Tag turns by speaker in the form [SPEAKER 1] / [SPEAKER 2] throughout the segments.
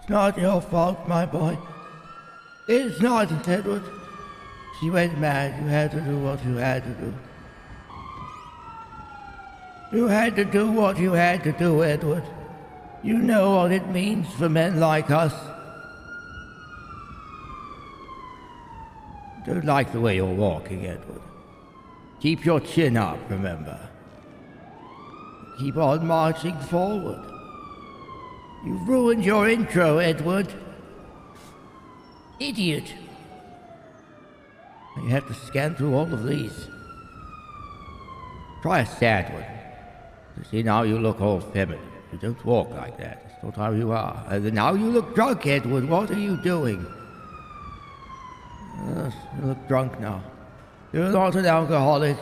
[SPEAKER 1] It's not your fault, my boy. It's not, Edward. She went mad. You had to do what you had to do. You had to do what you had to do, Edward. You know what it means for men like us. Don't like the way you're walking, Edward. Keep your chin up, remember. Keep on marching forward. You've ruined your intro, Edward. Idiot. You have to scan through all of these. Try a sad one. You see, now you look all feminine. You don't walk like that. It's not how you are. And now you look drunk, Edward. What are you doing? You look drunk now. You're not an alcoholic.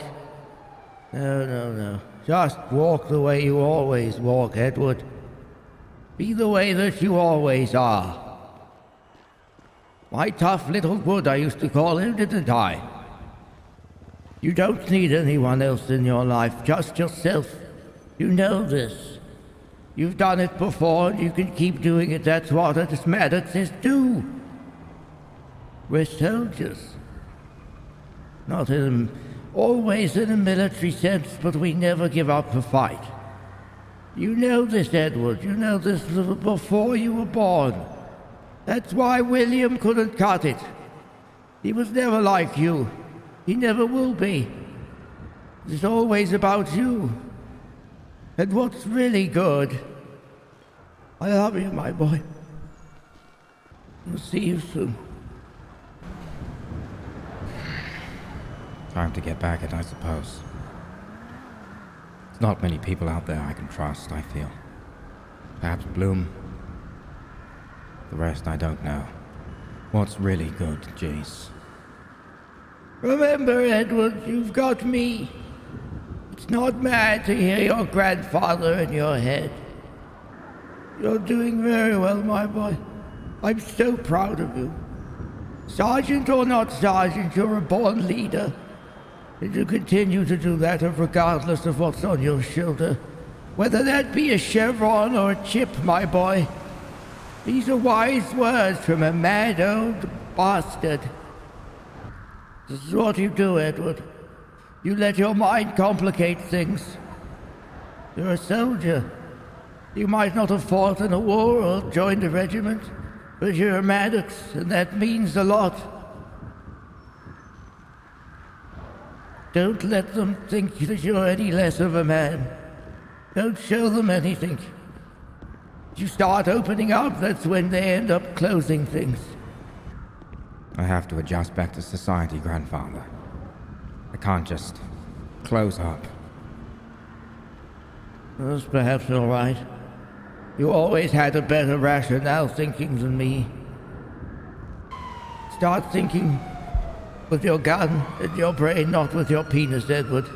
[SPEAKER 1] No. Just walk the way you always walk, Edward. Be the way that you always are. My tough little wood, I used to call him, didn't I? You don't need anyone else in your life, just yourself. You know this. You've done it before, and you can keep doing it. That's what us Maddoxes do. We're soldiers. Not always in a military sense, but we never give up a fight. You know this, Edward. You know this before you were born. That's why William couldn't cut it. He was never like you. He never will be. It's always about you. And what's really good. I love you, my boy. I'll see you soon.
[SPEAKER 2] Time to get back at, I suppose. There's not many people out there I can trust, I feel. Perhaps Bloom. The rest I don't know. What's really good, Jace?
[SPEAKER 1] Remember, Edward, you've got me. It's not mad to hear your grandfather in your head. You're doing very well, my boy. I'm so proud of you. Sergeant or not sergeant, you're a born leader. And you continue to do that regardless of what's on your shoulder. Whether that be a chevron or a chip, my boy. These are wise words from a mad old bastard. This is what you do, Edward. You let your mind complicate things. You're a soldier. You might not have fought in a war or joined a regiment, but you're a Maddox, and that means a lot. Don't let them think that you're any less of a man. Don't show them anything. You start opening up, that's when they end up closing things.
[SPEAKER 2] I have to adjust back to society, Grandfather. I can't just close up.
[SPEAKER 1] That's perhaps all right. You always had a better rationale thinking than me. Start thinking with your gun and your brain, not with your penis, Edward.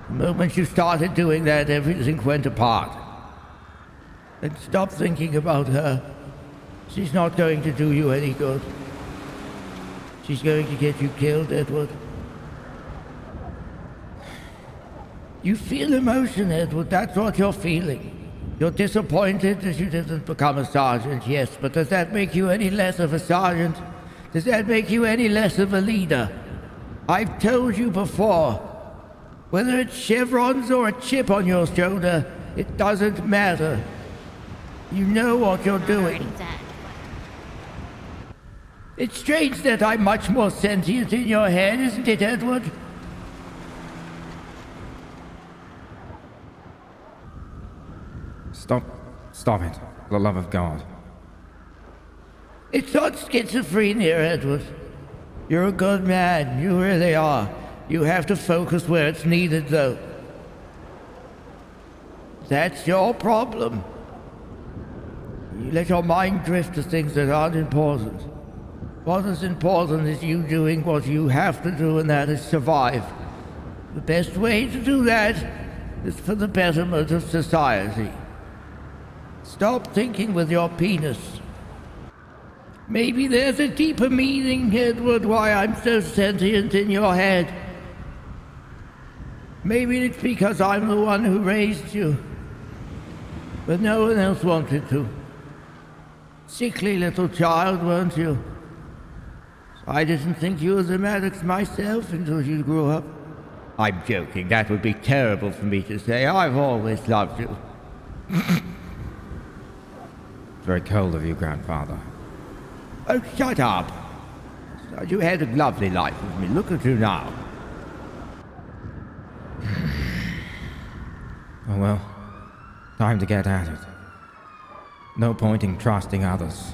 [SPEAKER 1] The moment you started doing that, everything went apart. And stop thinking about her. She's not going to do you any good. She's going to get you killed, Edward. You feel emotion, Edward. That's what you're feeling. You're disappointed that you didn't become a sergeant, yes, but does that make you any less of a sergeant? Does that make you any less of a leader? I've told you before, whether it's chevrons or a chip on your shoulder, it doesn't matter. You know what you're doing. It's strange that I'm much more sentient in your head, isn't it, Edward?
[SPEAKER 2] Stop it, for the love of God.
[SPEAKER 1] It's not schizophrenia, Edward. You're a good man, you really are. You have to focus where it's needed, though. That's your problem. You let your mind drift to things that aren't important. What is important is you doing what you have to do, and that is survive. The best way to do that is for the betterment of society. Stop thinking with your penis. Maybe there's a deeper meaning, Edward, why I'm so sentient in your head. Maybe it's because I'm the one who raised you. But no one else wanted to. Sickly little child, weren't you? I didn't think you was a Maddox myself until you grew up. I'm joking. That would be terrible for me to say. I've always loved you.
[SPEAKER 2] It's very cold of you, grandfather.
[SPEAKER 1] Oh, shut up. You had a lovely life with me. Look at you now.
[SPEAKER 2] Oh well, time to get at it. No point in trusting others.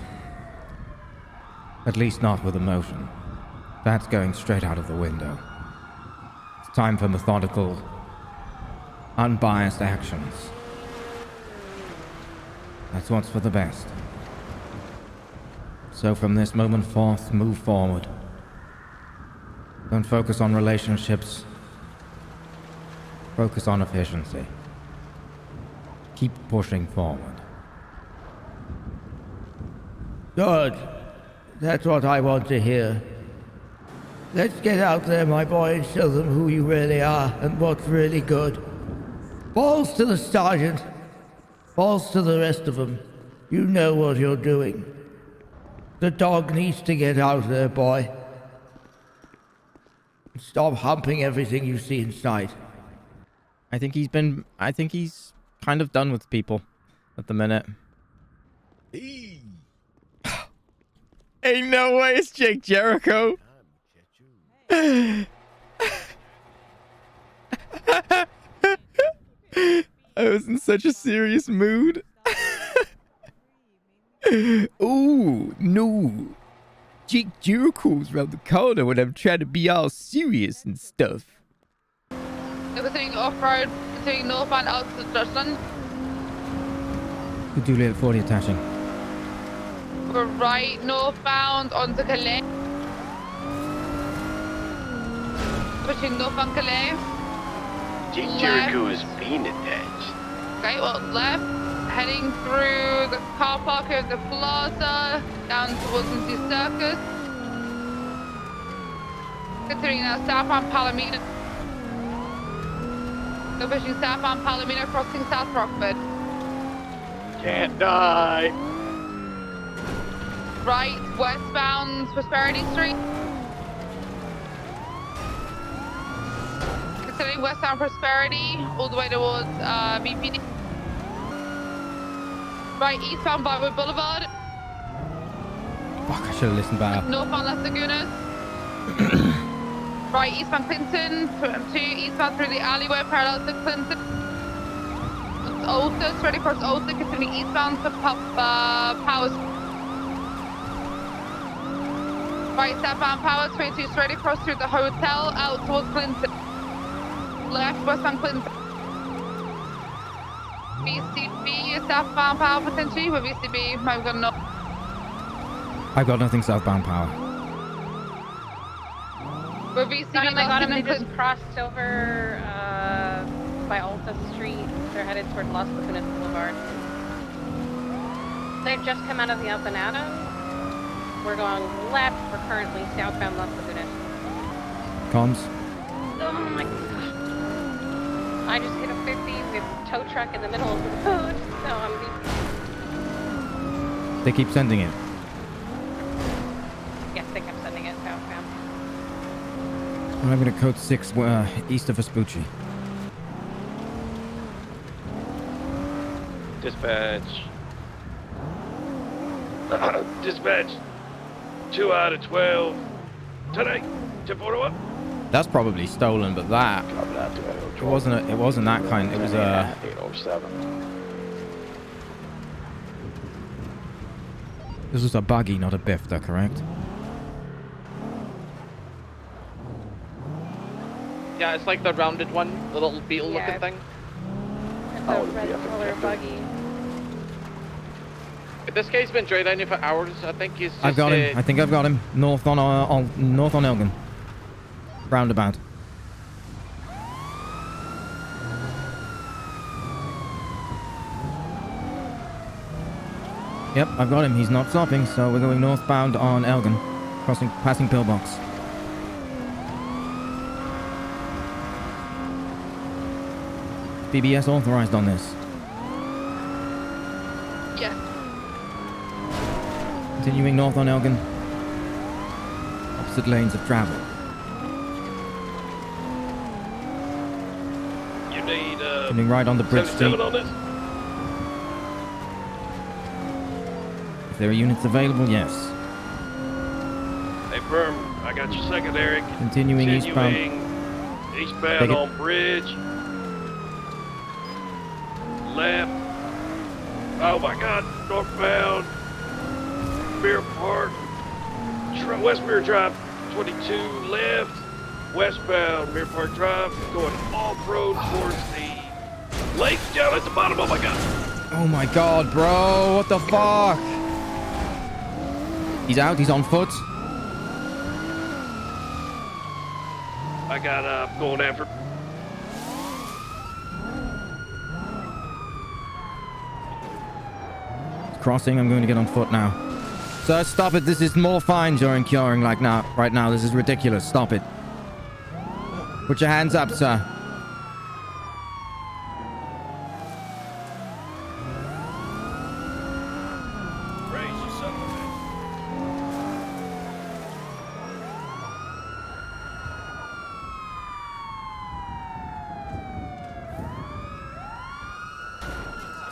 [SPEAKER 2] At least not with emotion. That's going straight out of the window. It's time for methodical, unbiased actions. That's what's for the best. So from this moment forth, move forward. Don't focus on relationships. Focus on efficiency. Keep pushing forward.
[SPEAKER 1] Good. That's what I want to hear. Let's get out there, my boy, and show them who you really are and what's really good. Balls to the sergeant. Balls to the rest of them. You know what you're doing. The dog needs to get out there, boy. Stop humping everything you see in sight.
[SPEAKER 2] I think he's kind of done with people at the minute. Ain't no way it's Jake Jericho. I was in such a serious mood. Oh, no. Jake Jericho's around the corner when I'm trying to be all serious and stuff.
[SPEAKER 3] Everything off-road, continuing northbound out to Dutchland.
[SPEAKER 2] Good Juliet 40 attaching.
[SPEAKER 3] We're right northbound onto Calais. Pushing northbound Calais.
[SPEAKER 4] Jake Jericho is being attached.
[SPEAKER 3] Okay, well, left. Heading through the car park of the plaza, down towards the circus. Continuing now southbound Palomino. We're pushing southbound Palomino, crossing South Rockford.
[SPEAKER 4] Can't die.
[SPEAKER 3] Right, westbound Prosperity Street. Continuing westbound Prosperity, all the way towards BPD. Right, eastbound Barwood Boulevard.
[SPEAKER 2] Fuck, I should have listened better.
[SPEAKER 3] Northbound Las Lagunas. Right, eastbound Clinton. 2 eastbound through the alleyway parallel to Clinton. Alta, straight across Alta, continuing eastbound for Powers. Right, southbound Powers, 22 straight across through the hotel out towards Clinton. Left, westbound Clinton. VCB, southbound Power potentially with VCB. I've got no.
[SPEAKER 2] I've got nothing southbound power.
[SPEAKER 3] With VCB,
[SPEAKER 5] I got them. They
[SPEAKER 3] Clinton.
[SPEAKER 5] just crossed over by Alta Street. They're headed toward Las Lagunas Boulevard. They've just come out of the Alpenado. We're going left. We're currently southbound Las Lagunas.
[SPEAKER 2] Comms.
[SPEAKER 5] Oh my god. I just hit a 50 with a tow truck in the middle of the road, so I'm...
[SPEAKER 2] They keep sending it.
[SPEAKER 5] Yes, they kept sending it southbound.
[SPEAKER 2] I'm going to code 6 east of Vespucci.
[SPEAKER 4] Dispatch. Dispatch. 2 out of 12. Today. 1041.
[SPEAKER 2] That's probably stolen, but that
[SPEAKER 4] Drop it out to
[SPEAKER 2] it wasn't that kind. It was
[SPEAKER 4] 807.
[SPEAKER 2] This was a buggy, not a bifter, correct?
[SPEAKER 6] Yeah, it's like the rounded one, the little beetle-looking thing.
[SPEAKER 5] It's
[SPEAKER 4] Oh,
[SPEAKER 5] a red
[SPEAKER 4] yeah,
[SPEAKER 5] color
[SPEAKER 4] yeah.
[SPEAKER 5] buggy.
[SPEAKER 6] This guy's been dry down here for hours. I think he's just...
[SPEAKER 2] I've got him. I think I've got him. North on Elgin. Roundabout. Yep, I've got him. He's not stopping, so we're going northbound on Elgin, passing pillbox. BBS authorized on this.
[SPEAKER 3] Yes.
[SPEAKER 2] Continuing north on Elgin. Opposite lanes of travel.
[SPEAKER 4] You need
[SPEAKER 2] Turning right on the bridge street.
[SPEAKER 4] on this?
[SPEAKER 2] If there are units available, yes.
[SPEAKER 4] Hey, Firm, I got your second, Eric.
[SPEAKER 2] Continuing eastbound.
[SPEAKER 4] Eastbound
[SPEAKER 2] Take it.
[SPEAKER 4] on bridge. Left. Oh my God, northbound. Beer Park. Westmere Drive 22 left. Westbound Beer Park Drive. Going off-road towards the lake down at the bottom. Oh my God.
[SPEAKER 2] Oh my god, bro. What the fuck? He's out. He's on foot.
[SPEAKER 4] I got going after.
[SPEAKER 2] Crossing. I'm going to get on foot now. Sir, stop it. This is more fines you're incurring like now. Right now. This is ridiculous. Stop it. Put your hands up, sir.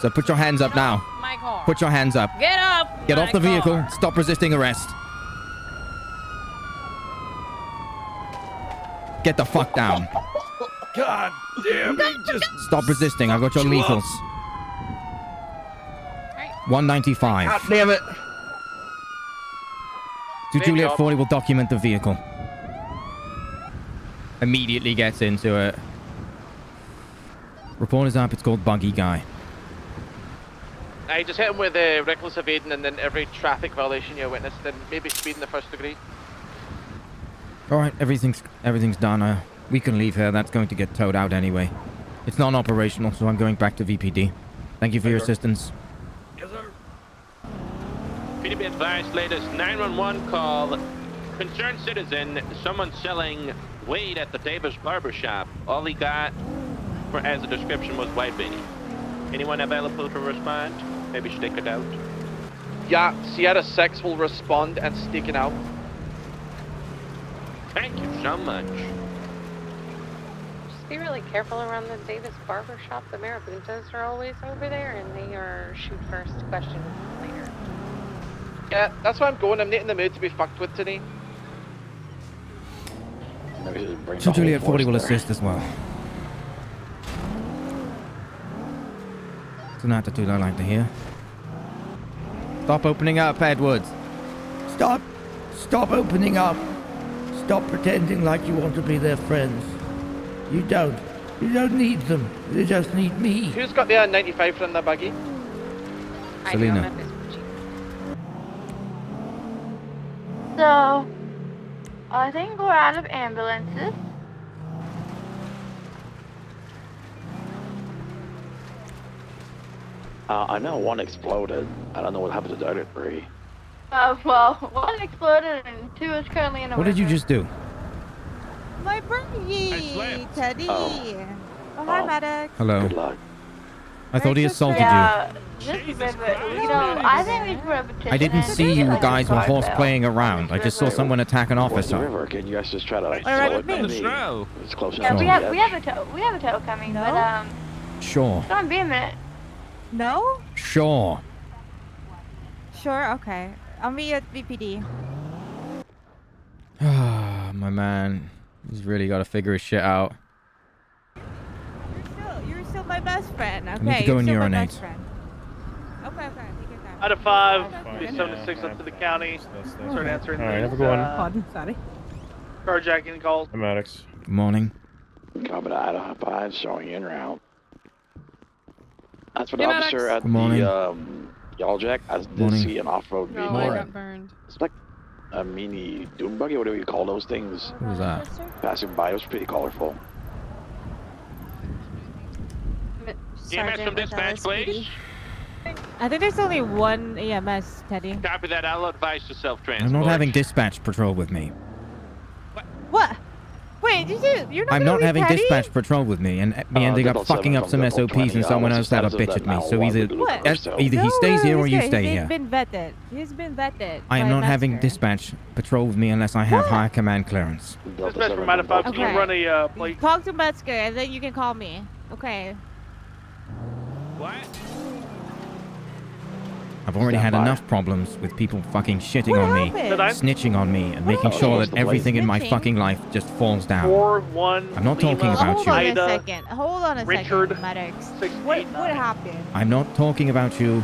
[SPEAKER 2] So put your hands up now.
[SPEAKER 5] My car.
[SPEAKER 2] Put your hands up.
[SPEAKER 5] Get up.
[SPEAKER 2] Get
[SPEAKER 5] my
[SPEAKER 2] off the vehicle.
[SPEAKER 5] car.
[SPEAKER 2] Stop resisting arrest. Get the fuck down.
[SPEAKER 4] God damn, he just
[SPEAKER 2] Stop resisting. I've got your
[SPEAKER 4] Chill
[SPEAKER 2] lethals. 195.
[SPEAKER 6] God damn it.
[SPEAKER 2] To
[SPEAKER 6] Big
[SPEAKER 2] Juliet
[SPEAKER 6] job.
[SPEAKER 2] 40 will document the vehicle. Immediately gets into it. Report is up. It's called Buggy Guy.
[SPEAKER 6] I just hit him with reckless evading and then every traffic violation you witnessed and maybe speed in the first degree.
[SPEAKER 2] All right, everything's done. We can leave here. That's going to get towed out anyway. It's non-operational, so I'm going back to VPD. Thank you for your assistance.
[SPEAKER 4] Yes, sir.
[SPEAKER 7] Please be advised, latest 911 call. Concerned citizen, someone selling weed at the Davis barber shop. All he got for as a description was white beanie. Anyone available to respond? Maybe stick it out.
[SPEAKER 6] Yeah, Sierra 6 will respond and stick it out.
[SPEAKER 7] Thank you so much.
[SPEAKER 5] Just be really careful around the Davis barber shop. The Marabuntas are always over there, and they are shoot first, question later.
[SPEAKER 6] Yeah, that's why I'm going. I'm not in the mood to be fucked with today.
[SPEAKER 2] So Juliet 40 will assist as well. It's an attitude I like to hear. Stop opening up, Edwards.
[SPEAKER 1] Stop opening up. Stop pretending like you want to be their friends. You don't need them. You just need me.
[SPEAKER 6] Who's got the 95 from the buggy?
[SPEAKER 5] I do
[SPEAKER 2] Selena.
[SPEAKER 5] on this Jeep.
[SPEAKER 8] So, I think we're out of ambulances.
[SPEAKER 9] I know one exploded. I don't know what happened to the other three.
[SPEAKER 8] Well, one exploded and two is currently in a
[SPEAKER 2] What did you
[SPEAKER 8] river.
[SPEAKER 2] just do?
[SPEAKER 10] My birdie, Teddy.
[SPEAKER 9] Oh.
[SPEAKER 10] Oh, hi,
[SPEAKER 9] Oh.
[SPEAKER 10] Maddox.
[SPEAKER 2] Hello.
[SPEAKER 9] Good luck.
[SPEAKER 2] I thought he assaulted you.
[SPEAKER 8] Yeah, this river, I think we should put a petition
[SPEAKER 2] I didn't
[SPEAKER 8] in
[SPEAKER 2] see you
[SPEAKER 8] like a
[SPEAKER 2] guys were
[SPEAKER 8] guard
[SPEAKER 2] horse
[SPEAKER 8] bell.
[SPEAKER 2] playing around. I just saw someone attack an
[SPEAKER 9] What's the
[SPEAKER 2] officer.
[SPEAKER 9] river? Can you guys just try to like
[SPEAKER 10] All right,
[SPEAKER 9] slow
[SPEAKER 10] with
[SPEAKER 9] it
[SPEAKER 10] me.
[SPEAKER 9] down? It's close
[SPEAKER 8] Yeah,
[SPEAKER 9] enough.
[SPEAKER 8] we
[SPEAKER 9] to
[SPEAKER 8] have
[SPEAKER 9] the
[SPEAKER 8] we
[SPEAKER 9] edge.
[SPEAKER 8] have a tow coming,
[SPEAKER 10] No?
[SPEAKER 8] but
[SPEAKER 2] Sure.
[SPEAKER 8] it's gonna be a minute.
[SPEAKER 10] No?
[SPEAKER 2] Sure.
[SPEAKER 10] Sure, okay. I'll meet you at VPD.
[SPEAKER 2] Ah, my man. He's really got to figure his shit out.
[SPEAKER 10] You're still my best friend, okay?
[SPEAKER 2] need to go
[SPEAKER 10] You're
[SPEAKER 2] and
[SPEAKER 10] still my
[SPEAKER 2] urinate.
[SPEAKER 10] best friend. Okay, take your time.
[SPEAKER 6] Out of 5, 76 up to the county. Start answering
[SPEAKER 11] Alright,
[SPEAKER 6] these,
[SPEAKER 11] have a good one.
[SPEAKER 10] Pardon, sorry.
[SPEAKER 6] carjacking calls.
[SPEAKER 11] I'm Maddox.
[SPEAKER 2] Good morning.
[SPEAKER 9] Coming out of 5, showing en route. That's what
[SPEAKER 5] Hey,
[SPEAKER 9] officer
[SPEAKER 5] Maddox.
[SPEAKER 9] at
[SPEAKER 2] Good morning.
[SPEAKER 9] the Yellow Jack. I did
[SPEAKER 2] Morning.
[SPEAKER 9] see an off-road vehicle.
[SPEAKER 5] I got burned.
[SPEAKER 9] It's like a mini doom buggy, whatever you call those things.
[SPEAKER 2] What was that?
[SPEAKER 9] Passing by, it was pretty colorful.
[SPEAKER 7] EMS from dispatch, please.
[SPEAKER 10] I think there's only one EMS, Teddy.
[SPEAKER 7] Copy that. I'll advise to self-transport.
[SPEAKER 2] I'm not having dispatch patrol with me.
[SPEAKER 10] What? Wait, Wait, you're not
[SPEAKER 2] I'm
[SPEAKER 10] gonna
[SPEAKER 2] not
[SPEAKER 10] be
[SPEAKER 2] having
[SPEAKER 10] petty?
[SPEAKER 2] dispatch patrol with me and me ending up fucking up some SOPs and someone else had a bitch at me. So either he stays here or you stay here.
[SPEAKER 10] He's been vetted. He's been vetted.
[SPEAKER 2] I am
[SPEAKER 10] by
[SPEAKER 2] not having
[SPEAKER 10] Metzger.
[SPEAKER 2] dispatch patrol with me unless I have
[SPEAKER 10] What?
[SPEAKER 2] higher command clearance.
[SPEAKER 4] Dispatch from out of 5. Can you run a plate?
[SPEAKER 10] Talk to Metzger and then you can call me. Okay.
[SPEAKER 7] What?
[SPEAKER 2] I've already had enough problems with people fucking shitting on me, snitching on me, and making sure that everything in my fucking life just falls down.
[SPEAKER 4] 4-1.
[SPEAKER 2] I'm not talking about
[SPEAKER 10] Hold
[SPEAKER 2] you.
[SPEAKER 10] on a second. Hold on a
[SPEAKER 4] Richard,
[SPEAKER 10] second, Maddox.
[SPEAKER 4] 689.
[SPEAKER 10] What happened?
[SPEAKER 2] I'm not talking about you.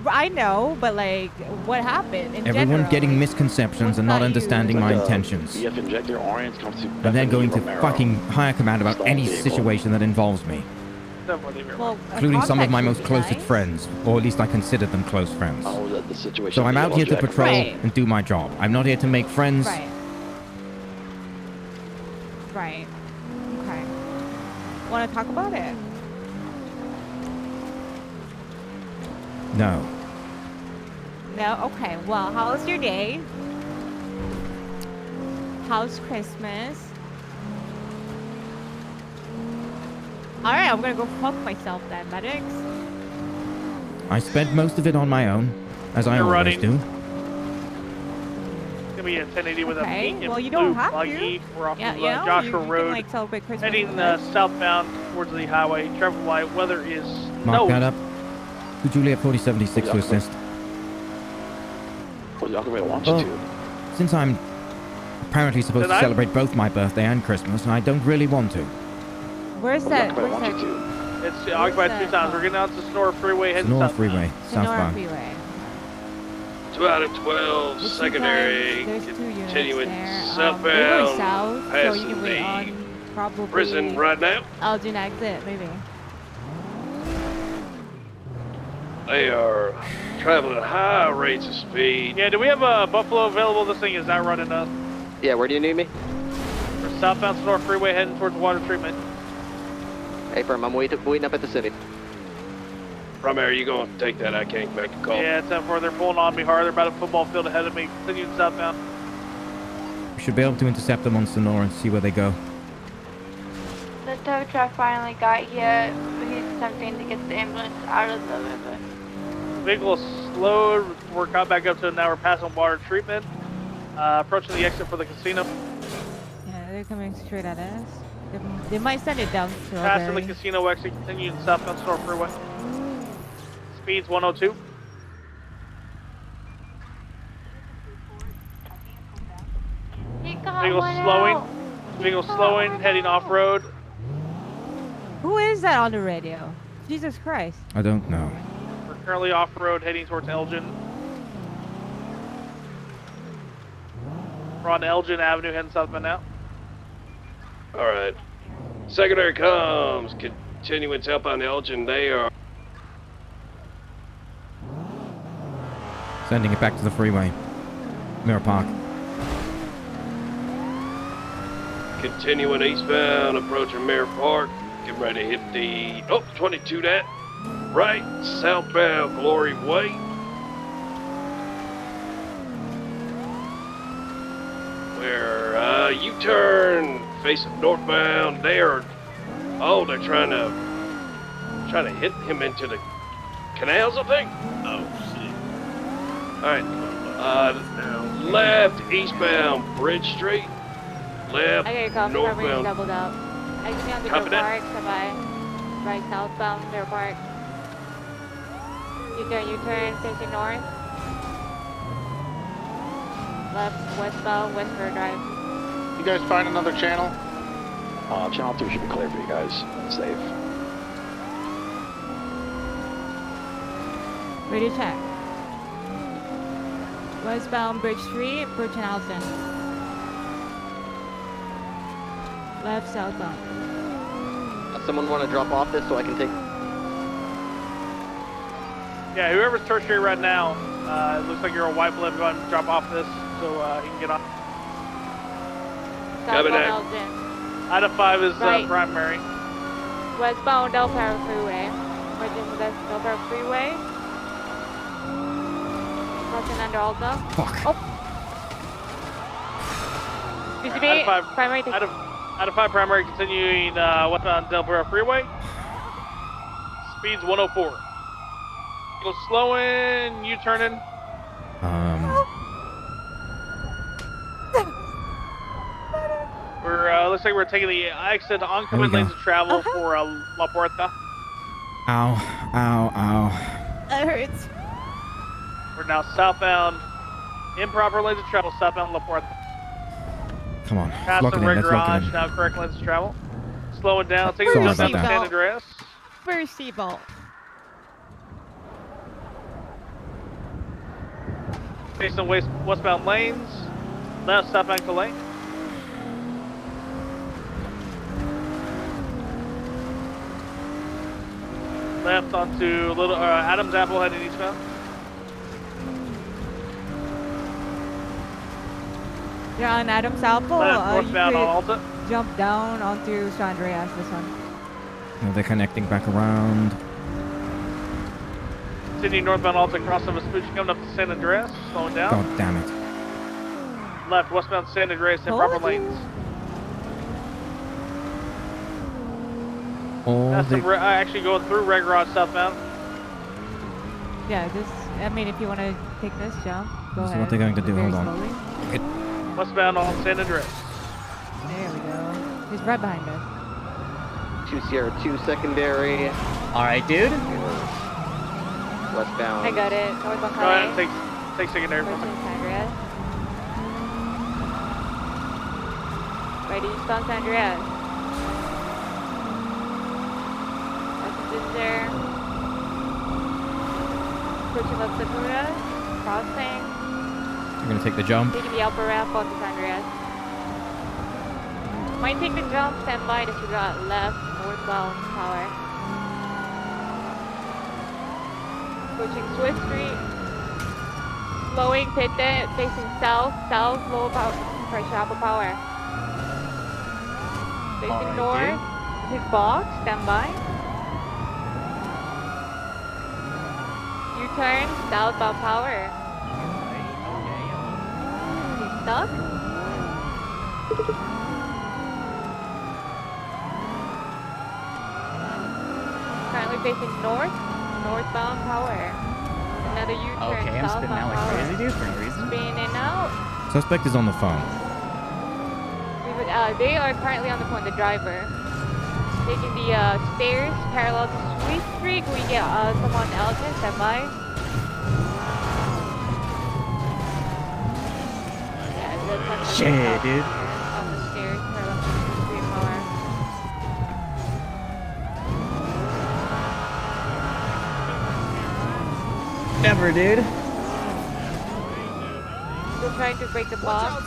[SPEAKER 10] I know, but like, what happened in
[SPEAKER 2] Everyone
[SPEAKER 10] general?
[SPEAKER 2] getting misconceptions and not
[SPEAKER 10] you?
[SPEAKER 2] understanding my intentions.
[SPEAKER 9] BF injector orange comes to
[SPEAKER 2] And then going to fucking higher command about any situation that involves me.
[SPEAKER 10] Well,
[SPEAKER 2] Including some of my
[SPEAKER 10] contact
[SPEAKER 2] most
[SPEAKER 10] would be
[SPEAKER 2] closest
[SPEAKER 10] nice.
[SPEAKER 2] friends, or at least I consider them close friends.
[SPEAKER 9] Oh, the situation.
[SPEAKER 2] So I'm out here to patrol
[SPEAKER 10] Right.
[SPEAKER 2] and do my job. I'm not here to make friends.
[SPEAKER 10] Right. Right. Okay. Want to talk about it?
[SPEAKER 2] No.
[SPEAKER 10] No? Okay. Well, how's your day? How's Christmas? Alright, I'm gonna go fuck myself then, Maddox.
[SPEAKER 2] I spent most of it on my own, as I
[SPEAKER 4] You're
[SPEAKER 2] always
[SPEAKER 4] running.
[SPEAKER 2] do.
[SPEAKER 4] It's gonna be a 1080 with a
[SPEAKER 10] Okay,
[SPEAKER 4] pink and
[SPEAKER 10] well, you
[SPEAKER 4] blue
[SPEAKER 10] don't have to.
[SPEAKER 4] buggy. We're off
[SPEAKER 10] Yeah,
[SPEAKER 4] of
[SPEAKER 10] you know,
[SPEAKER 4] Joshua
[SPEAKER 10] you
[SPEAKER 4] Road,
[SPEAKER 10] can like celebrate Christmas.
[SPEAKER 4] heading
[SPEAKER 10] with us.
[SPEAKER 4] southbound towards the highway. Traffic light. Weather is
[SPEAKER 2] Mark
[SPEAKER 4] snow.
[SPEAKER 2] that up. To Juliet 4076 to assist.
[SPEAKER 9] Well, Yakubay wants you
[SPEAKER 2] Well,
[SPEAKER 9] to.
[SPEAKER 2] since I'm apparently supposed to
[SPEAKER 4] Tonight?
[SPEAKER 2] celebrate both my birthday and Christmas, I don't really want to.
[SPEAKER 10] Where's
[SPEAKER 9] Well,
[SPEAKER 10] that?
[SPEAKER 9] Yakubay
[SPEAKER 10] Where's
[SPEAKER 9] wants you
[SPEAKER 10] that?
[SPEAKER 9] to.
[SPEAKER 4] It's occupied
[SPEAKER 10] that
[SPEAKER 4] 2 times.
[SPEAKER 10] from?
[SPEAKER 4] We're getting out to Sonora Freeway, heading
[SPEAKER 2] Sonora
[SPEAKER 4] southbound.
[SPEAKER 2] Freeway,
[SPEAKER 10] Sonora
[SPEAKER 2] southbound.
[SPEAKER 10] Freeway.
[SPEAKER 4] 2 out of 12,
[SPEAKER 10] There's two
[SPEAKER 4] secondary,
[SPEAKER 10] times, there's 2 units
[SPEAKER 4] continuing
[SPEAKER 10] there.
[SPEAKER 4] southbound,
[SPEAKER 10] We're going south, so you
[SPEAKER 4] passing
[SPEAKER 10] can wait
[SPEAKER 4] the
[SPEAKER 10] on probably
[SPEAKER 4] prison right now.
[SPEAKER 10] Elgin exit, maybe.
[SPEAKER 4] They are traveling at high rates of speed. Yeah, do we have a Buffalo available? This thing is not running up.
[SPEAKER 6] Yeah, where do you need me?
[SPEAKER 4] We're southbound Sonora Freeway heading towards water treatment.
[SPEAKER 6] Hey, firm, I'm waiting up at the city.
[SPEAKER 4] Primary, you gonna take that? I can't make a call. Yeah, it's 10-4. They're pulling on me hard. They're about a football field ahead of me. Continuing southbound.
[SPEAKER 2] We should be able to intercept them on Sonora and see where they go.
[SPEAKER 8] The tow truck finally got here. He's attempting to get the ambulance out of the river.
[SPEAKER 4] Vehicle slowed. We're caught back up to it now. We're passing water treatment. Approaching the exit for the casino.
[SPEAKER 10] Yeah, they're coming straight at us. They might send it down to
[SPEAKER 4] Passing the casino exit. Continuing southbound Sonora Freeway. Speed's 102.
[SPEAKER 8] He got
[SPEAKER 4] Vehicle
[SPEAKER 8] one
[SPEAKER 4] slowing.
[SPEAKER 8] out. He
[SPEAKER 4] Vehicle
[SPEAKER 8] got
[SPEAKER 4] slowing,
[SPEAKER 8] one
[SPEAKER 4] heading
[SPEAKER 8] out.
[SPEAKER 4] off road.
[SPEAKER 10] Who is that on the radio? Jesus Christ.
[SPEAKER 2] I don't know.
[SPEAKER 4] We're currently off road, heading towards Elgin. We're on Elgin Avenue, heading southbound now. All right. Secondary comes. Continuing southbound Elgin. They are.
[SPEAKER 2] Sending it back to the freeway. Mirror Park.
[SPEAKER 4] Continuing eastbound, approaching Mirror Park. Getting ready to hit the 22 that. Right, southbound Glory Way. Where U-turn facing northbound. They're trying to hit him into the canals, I think. Oh shit! All right, left eastbound Bridge Street. Left
[SPEAKER 5] I got your coffee coverage
[SPEAKER 4] northbound.
[SPEAKER 5] doubled up. I can see on the
[SPEAKER 4] Copy
[SPEAKER 5] Middle
[SPEAKER 4] that.
[SPEAKER 5] Park, right southbound Middle Park. U-turn facing north. Left westbound Westford Drive.
[SPEAKER 11] You guys find another channel?
[SPEAKER 9] Channel 2 should be clear for you guys. Safe.
[SPEAKER 10] Ready to check. Westbound Bridge Street, approaching Alton. Left southbound.
[SPEAKER 6] Someone want to drop off this so I can take...
[SPEAKER 4] Yeah, whoever's tertiary right now, it looks like you're a white blood. Go ahead and drop off this so he can get on.
[SPEAKER 5] Southbound Elgin.
[SPEAKER 4] Item 5 is
[SPEAKER 5] Right.
[SPEAKER 4] primary.
[SPEAKER 5] Westbound Del Perro Freeway. Merging with Del Perro Freeway. Crossing under Alta.
[SPEAKER 2] Fuck.
[SPEAKER 5] Oh. Excuse
[SPEAKER 4] Out
[SPEAKER 5] me.
[SPEAKER 4] of 5,
[SPEAKER 5] Primary.
[SPEAKER 4] out of 5 primary, continuing westbound Delboro Freeway. Speed's 104. Go slowing, U-turning. We're looks like we're taking the exit oncoming lanes of travel for La Puerta.
[SPEAKER 2] Ow, ow, ow.
[SPEAKER 10] That hurts.
[SPEAKER 4] We're now southbound, improper lanes of travel, southbound La Puerta.
[SPEAKER 2] Come on,
[SPEAKER 4] Past
[SPEAKER 2] lock
[SPEAKER 4] the
[SPEAKER 2] it in,
[SPEAKER 4] red
[SPEAKER 2] let's lock it
[SPEAKER 4] garage,
[SPEAKER 2] in.
[SPEAKER 4] now correct lanes of travel. Slowing down, taking
[SPEAKER 2] Sorry
[SPEAKER 4] the
[SPEAKER 2] about
[SPEAKER 4] jump down
[SPEAKER 2] that.
[SPEAKER 4] to San Andreas.
[SPEAKER 10] First seatbelt.
[SPEAKER 4] Facing westbound lanes, left southbound Calais. Left onto Little Adams Apple heading eastbound.
[SPEAKER 10] You're on Adam's Apple.
[SPEAKER 4] Left northbound
[SPEAKER 10] you
[SPEAKER 4] on
[SPEAKER 10] could
[SPEAKER 4] Alta.
[SPEAKER 10] jump down onto San Andreas, this one.
[SPEAKER 2] No, they're connecting back around.
[SPEAKER 4] Continue northbound Alta, cross of Vespucci, coming up to San Andreas, slowing down.
[SPEAKER 2] God damn it.
[SPEAKER 4] Left westbound San Andreas in proper lanes. That's actually going through Red Garage southbound.
[SPEAKER 10] Yeah, this, I mean, if you want to take this jump, go ahead.
[SPEAKER 2] What they're going to do,
[SPEAKER 10] Very
[SPEAKER 2] hold on.
[SPEAKER 10] slowly.
[SPEAKER 4] Westbound on San Andreas.
[SPEAKER 10] There we go. He's right behind us.
[SPEAKER 12] 2 Sierra 2 secondary.
[SPEAKER 13] Alright, dude.
[SPEAKER 12] Westbound.
[SPEAKER 5] I got it. Northbound
[SPEAKER 4] Go ahead
[SPEAKER 5] Calais.
[SPEAKER 4] and take secondary.
[SPEAKER 5] Westbound San Andreas. Right eastbound San Andreas. Messages there. Approaching Los Sapuras. Crossing.
[SPEAKER 2] You're gonna take the jump.
[SPEAKER 5] Taking the upper ramp onto San Andreas. Might take the jump, stand by if you got left, northbound power. Approaching Swiss Street. Slowing, pit it, facing south, low power, pressure, upper power. Facing north, his box, stand by. U-turn, southbound power. He's stuck. Currently facing north, northbound power. Another U-turn,
[SPEAKER 13] Okay, I'm spinning out
[SPEAKER 5] southbound
[SPEAKER 13] like
[SPEAKER 5] power.
[SPEAKER 13] crazy, dude, for no reason.
[SPEAKER 5] Spinning out.
[SPEAKER 2] Suspect is on the phone.
[SPEAKER 5] They are currently on the phone, the driver. Taking the stairs parallel to Sweet Street. We get someone else in, stand by. Yeah, that's
[SPEAKER 13] Shit, dude.
[SPEAKER 5] on the stairs parallel to Sweet Street power.
[SPEAKER 13] Never, dude.
[SPEAKER 5] Still trying to break the box.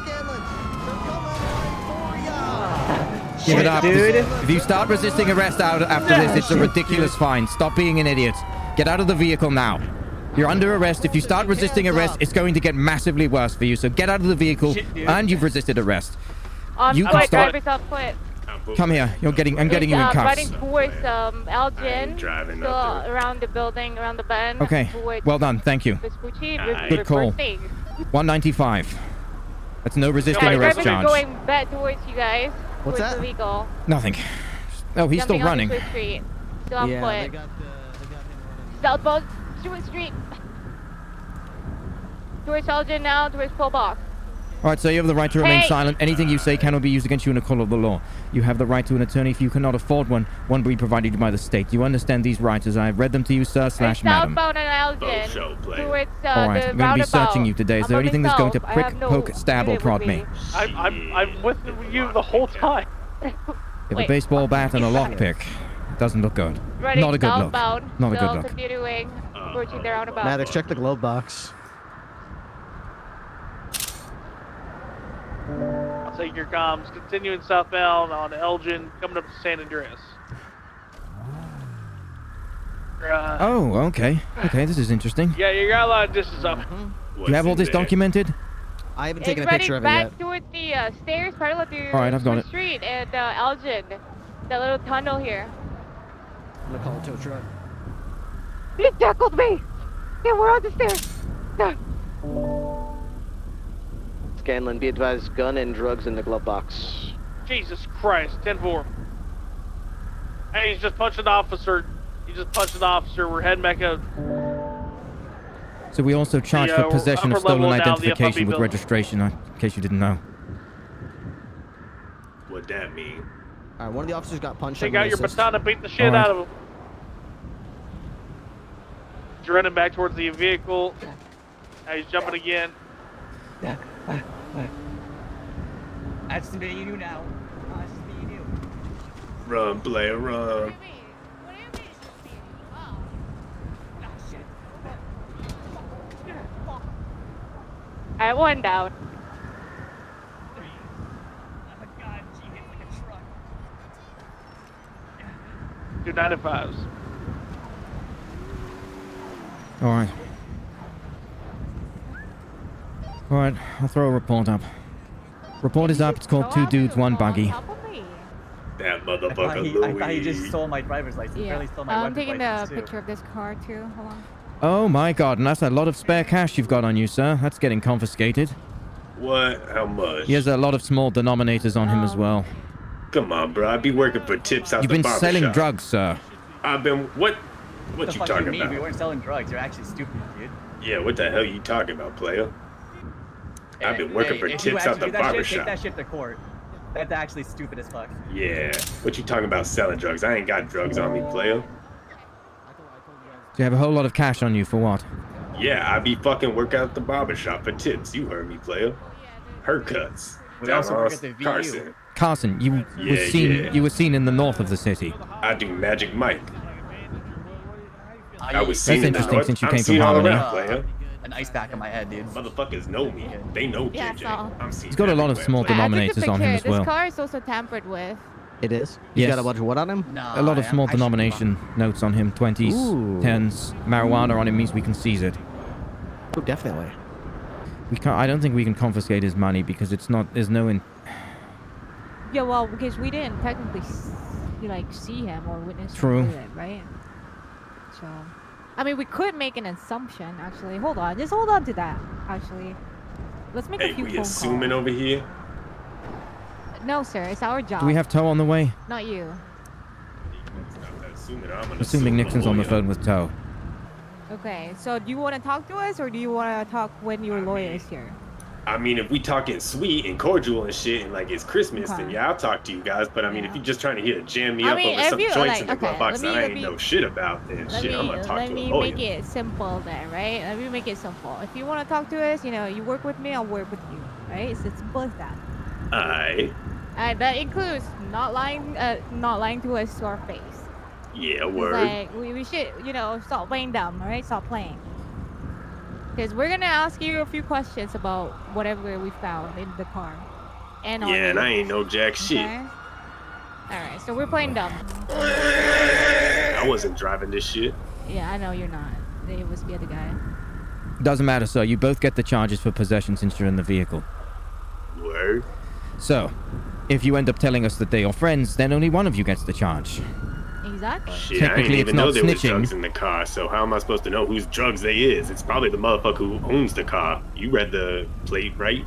[SPEAKER 2] Give it up,
[SPEAKER 13] dude.
[SPEAKER 2] If you start resisting arrest out after this, it's a ridiculous fine. Stop being an idiot. Get out of the vehicle now. You're under arrest. If you start resisting arrest, it's going to get massively worse for you. So get out of the vehicle, and you've resisted arrest.
[SPEAKER 5] On
[SPEAKER 2] You
[SPEAKER 5] foot,
[SPEAKER 2] can start.
[SPEAKER 5] driver's on foot.
[SPEAKER 2] Come here. I'm getting you in cuffs.
[SPEAKER 5] Riding towards Elgin, still around the building, around the bend.
[SPEAKER 2] Okay.
[SPEAKER 5] Towards
[SPEAKER 2] Well done. Thank you.
[SPEAKER 5] Vespucci,
[SPEAKER 2] Good call.
[SPEAKER 5] reversing.
[SPEAKER 2] 195. That's no resisting
[SPEAKER 5] And
[SPEAKER 2] arrest
[SPEAKER 5] drivers are
[SPEAKER 2] charge.
[SPEAKER 5] going back towards you guys.
[SPEAKER 13] What's
[SPEAKER 5] towards
[SPEAKER 13] that?
[SPEAKER 5] Illegal.
[SPEAKER 2] Nothing. Oh, he's still
[SPEAKER 5] Jumping
[SPEAKER 2] running.
[SPEAKER 5] onto Swiss Street. Still on
[SPEAKER 13] Yeah,
[SPEAKER 5] foot.
[SPEAKER 13] they got him running.
[SPEAKER 5] Southbound Stewart Street. Towards Elgin now, towards Pole Box.
[SPEAKER 2] All right, so you have the right to remain
[SPEAKER 5] Hey!
[SPEAKER 2] silent. Anything you say cannot be used against you in a court of the law. You have the right to an attorney if you cannot afford one. One will be provided by the state. You understand these rights as I have read them to you, sir / madam.
[SPEAKER 5] Southbound and Elgin. Towards
[SPEAKER 2] All right,
[SPEAKER 5] the
[SPEAKER 2] I'm going to be
[SPEAKER 5] roundabout.
[SPEAKER 2] searching you today. Is
[SPEAKER 5] I'm
[SPEAKER 2] there
[SPEAKER 5] moving
[SPEAKER 2] anything that's going to
[SPEAKER 5] south. I
[SPEAKER 2] prick,
[SPEAKER 5] have no
[SPEAKER 2] poke, stab, or
[SPEAKER 5] unit
[SPEAKER 2] prod
[SPEAKER 5] with
[SPEAKER 2] me?
[SPEAKER 4] I'm with you the whole time.
[SPEAKER 2] You have a
[SPEAKER 5] Wait.
[SPEAKER 2] baseball bat and a lockpick. Doesn't look good.
[SPEAKER 5] Running
[SPEAKER 2] Not a good look.
[SPEAKER 5] southbound.
[SPEAKER 2] Not a
[SPEAKER 5] Still
[SPEAKER 2] good look.
[SPEAKER 5] continuing. Approaching the roundabout.
[SPEAKER 13] Maddox, check the glove box.
[SPEAKER 4] I'll take your comms. Continuing southbound on Elgin, coming up to San Andreas.
[SPEAKER 2] Oh, okay. Okay, this is interesting.
[SPEAKER 4] Yeah, you got a lot of distance up.
[SPEAKER 2] Do you have all this documented?
[SPEAKER 13] I haven't
[SPEAKER 5] It's
[SPEAKER 13] taken a
[SPEAKER 5] running
[SPEAKER 13] picture of it
[SPEAKER 5] back
[SPEAKER 13] yet.
[SPEAKER 5] towards the stairs parallel to
[SPEAKER 2] All right, I've got
[SPEAKER 5] Swiss
[SPEAKER 2] it.
[SPEAKER 5] Street and Elgin. That little tunnel here.
[SPEAKER 13] I'm gonna call a tow truck.
[SPEAKER 5] He tackled me! Yeah, we're on the stairs. No.
[SPEAKER 12] Scanlan, be advised, gun and drugs in the glove box.
[SPEAKER 4] Jesus Christ, 10-4. Hey, he's just punched an officer. We're heading back up.
[SPEAKER 2] So we also charge for possession of
[SPEAKER 4] upper level
[SPEAKER 2] stolen
[SPEAKER 4] down the
[SPEAKER 2] identification
[SPEAKER 4] FIB
[SPEAKER 2] with
[SPEAKER 4] building.
[SPEAKER 2] registration, in case you didn't know.
[SPEAKER 14] What that mean?
[SPEAKER 13] Alright, one of the officers got punched.
[SPEAKER 4] Take
[SPEAKER 13] I'm
[SPEAKER 4] out
[SPEAKER 13] gonna
[SPEAKER 4] your
[SPEAKER 13] assist.
[SPEAKER 4] baton and beat the shit out of him. He's running back towards the vehicle. Now he's jumping again.
[SPEAKER 15] That's the you do now. That's the you do.
[SPEAKER 14] Run, player, run.
[SPEAKER 5] I have one down.
[SPEAKER 15] Oh my god, she hits like a truck.
[SPEAKER 4] 295s.
[SPEAKER 2] Alright. Alright, I'll throw a report up. Report is up. It's called Two Dudes, One Buggy.
[SPEAKER 14] That
[SPEAKER 15] I
[SPEAKER 14] motherfucker Louis.
[SPEAKER 15] thought he just stole my driver's license. Apparently stole my
[SPEAKER 10] I'm
[SPEAKER 15] weapons
[SPEAKER 10] taking the
[SPEAKER 15] license, too.
[SPEAKER 10] picture of this car too. Hold on.
[SPEAKER 2] Oh my god, and that's a lot of spare cash you've got on you, sir. That's getting confiscated.
[SPEAKER 14] What? How much?
[SPEAKER 2] He has a lot of small denominators on him as well.
[SPEAKER 14] Come on, bro. I be working for tips out
[SPEAKER 2] You've
[SPEAKER 14] the
[SPEAKER 2] been
[SPEAKER 14] barber
[SPEAKER 2] selling
[SPEAKER 14] shop.
[SPEAKER 2] drugs, sir.
[SPEAKER 14] I've been what? What
[SPEAKER 15] the
[SPEAKER 14] you
[SPEAKER 15] fuck
[SPEAKER 14] talking
[SPEAKER 15] you mean?
[SPEAKER 14] about?
[SPEAKER 15] We weren't selling drugs. You're actually stupid, dude.
[SPEAKER 14] Yeah, what the hell you talking about, player? I've been working for
[SPEAKER 15] if you
[SPEAKER 14] tips out
[SPEAKER 15] actually
[SPEAKER 14] the
[SPEAKER 15] do that
[SPEAKER 14] barber
[SPEAKER 15] shit, take
[SPEAKER 14] shop.
[SPEAKER 15] that shit to court. That's actually stupid as fuck.
[SPEAKER 14] Yeah. What you talking about selling drugs? I ain't got drugs on me, player.
[SPEAKER 2] Do you have a whole lot of cash on you for what?
[SPEAKER 14] Yeah, I be fucking working out the barber shop for tips. You heard me, player. Haircuts.
[SPEAKER 15] We also work at the VU.
[SPEAKER 14] Carson.
[SPEAKER 2] Carson, you
[SPEAKER 14] Yeah.
[SPEAKER 2] were seen in the north of the city.
[SPEAKER 14] I do Magic Mike. I was seen
[SPEAKER 2] That's
[SPEAKER 14] in the
[SPEAKER 2] interesting
[SPEAKER 14] north.
[SPEAKER 2] since you
[SPEAKER 14] I'm
[SPEAKER 2] came from
[SPEAKER 14] seen all
[SPEAKER 2] Harmony.
[SPEAKER 14] around, player.
[SPEAKER 15] An ice pack on my head, dude.
[SPEAKER 14] Motherfuckers know me. They know
[SPEAKER 10] Yeah,
[SPEAKER 14] JJ.
[SPEAKER 10] so-
[SPEAKER 14] I'm seen.
[SPEAKER 2] He's got a lot of small
[SPEAKER 10] I took the
[SPEAKER 2] denominators on him
[SPEAKER 10] picture.
[SPEAKER 2] as well.
[SPEAKER 10] This car is also tampered with.
[SPEAKER 13] It is? He's
[SPEAKER 2] Yes.
[SPEAKER 13] got a bunch of what on him?
[SPEAKER 2] A lot of small denomination notes on him, 20s,
[SPEAKER 13] Ooh.
[SPEAKER 2] 10s. Marijuana on him means we can seize it.
[SPEAKER 13] Oh, definitely.
[SPEAKER 2] We can't. I don't think we can confiscate his money because it's not. There's no.
[SPEAKER 10] Yeah, well, because we didn't technically see him or witness
[SPEAKER 2] True.
[SPEAKER 10] him do it, right? So, I mean, we could make an assumption. Actually, hold on. Just hold on to that. Actually, let's make a
[SPEAKER 14] Hey,
[SPEAKER 10] few
[SPEAKER 14] we
[SPEAKER 10] phone
[SPEAKER 14] assuming
[SPEAKER 10] calls.
[SPEAKER 14] over here?
[SPEAKER 10] No, sir. It's our job.
[SPEAKER 2] Do we have Toe on the way?
[SPEAKER 10] Not you.
[SPEAKER 2] Assuming Nixon's on the phone with Toe.
[SPEAKER 10] Okay. So, do you want to talk to us, or do you want to talk when your lawyer is here?
[SPEAKER 14] I mean, if we talking sweet and cordial and shit, and like it's Christmas, then
[SPEAKER 10] Okay.
[SPEAKER 14] yeah, I'll talk to you guys. But I mean, if you're just trying to hit jam me
[SPEAKER 10] I
[SPEAKER 14] up
[SPEAKER 10] mean,
[SPEAKER 14] over
[SPEAKER 10] if
[SPEAKER 14] some
[SPEAKER 10] you-
[SPEAKER 14] joints
[SPEAKER 10] like,
[SPEAKER 14] in the
[SPEAKER 10] okay,
[SPEAKER 14] glove box
[SPEAKER 10] let
[SPEAKER 14] that I
[SPEAKER 10] me-
[SPEAKER 14] ain't know shit about, then shit, I'm gonna talk
[SPEAKER 10] let
[SPEAKER 14] to a
[SPEAKER 10] me
[SPEAKER 14] lawyer.
[SPEAKER 10] make it simple then, right? Let me make it simple. If you want to talk to us, you work with me, I'll work with you, right? It's as simple as that.
[SPEAKER 14] Alright.
[SPEAKER 10] And that includes not lying to us to our face.
[SPEAKER 14] Yeah,
[SPEAKER 10] It's
[SPEAKER 14] word.
[SPEAKER 10] like we should, stop playing dumb, all right? Stop playing. Because we're gonna ask you a few questions about whatever we found in the car. And on
[SPEAKER 14] Yeah, and
[SPEAKER 10] you.
[SPEAKER 14] I ain't know jack shit.
[SPEAKER 10] Okay? All right, so we're playing dumb.
[SPEAKER 14] I wasn't driving this shit.
[SPEAKER 10] Yeah, I know you're not. It was the other guy.
[SPEAKER 2] Doesn't matter, sir. You both get the charges for possession since you're in the vehicle.
[SPEAKER 14] Word.
[SPEAKER 2] So, if you end up telling us that they're your friends, then only one of you gets the charge.
[SPEAKER 10] Exactly.
[SPEAKER 14] Shit, I
[SPEAKER 2] Technically,
[SPEAKER 14] didn't
[SPEAKER 2] it's
[SPEAKER 14] even know
[SPEAKER 2] not
[SPEAKER 14] there was
[SPEAKER 2] snitching.
[SPEAKER 14] drugs in the car, so how am I supposed to know whose drugs they is? It's probably the motherfucker who owns the car. You read the plate, right?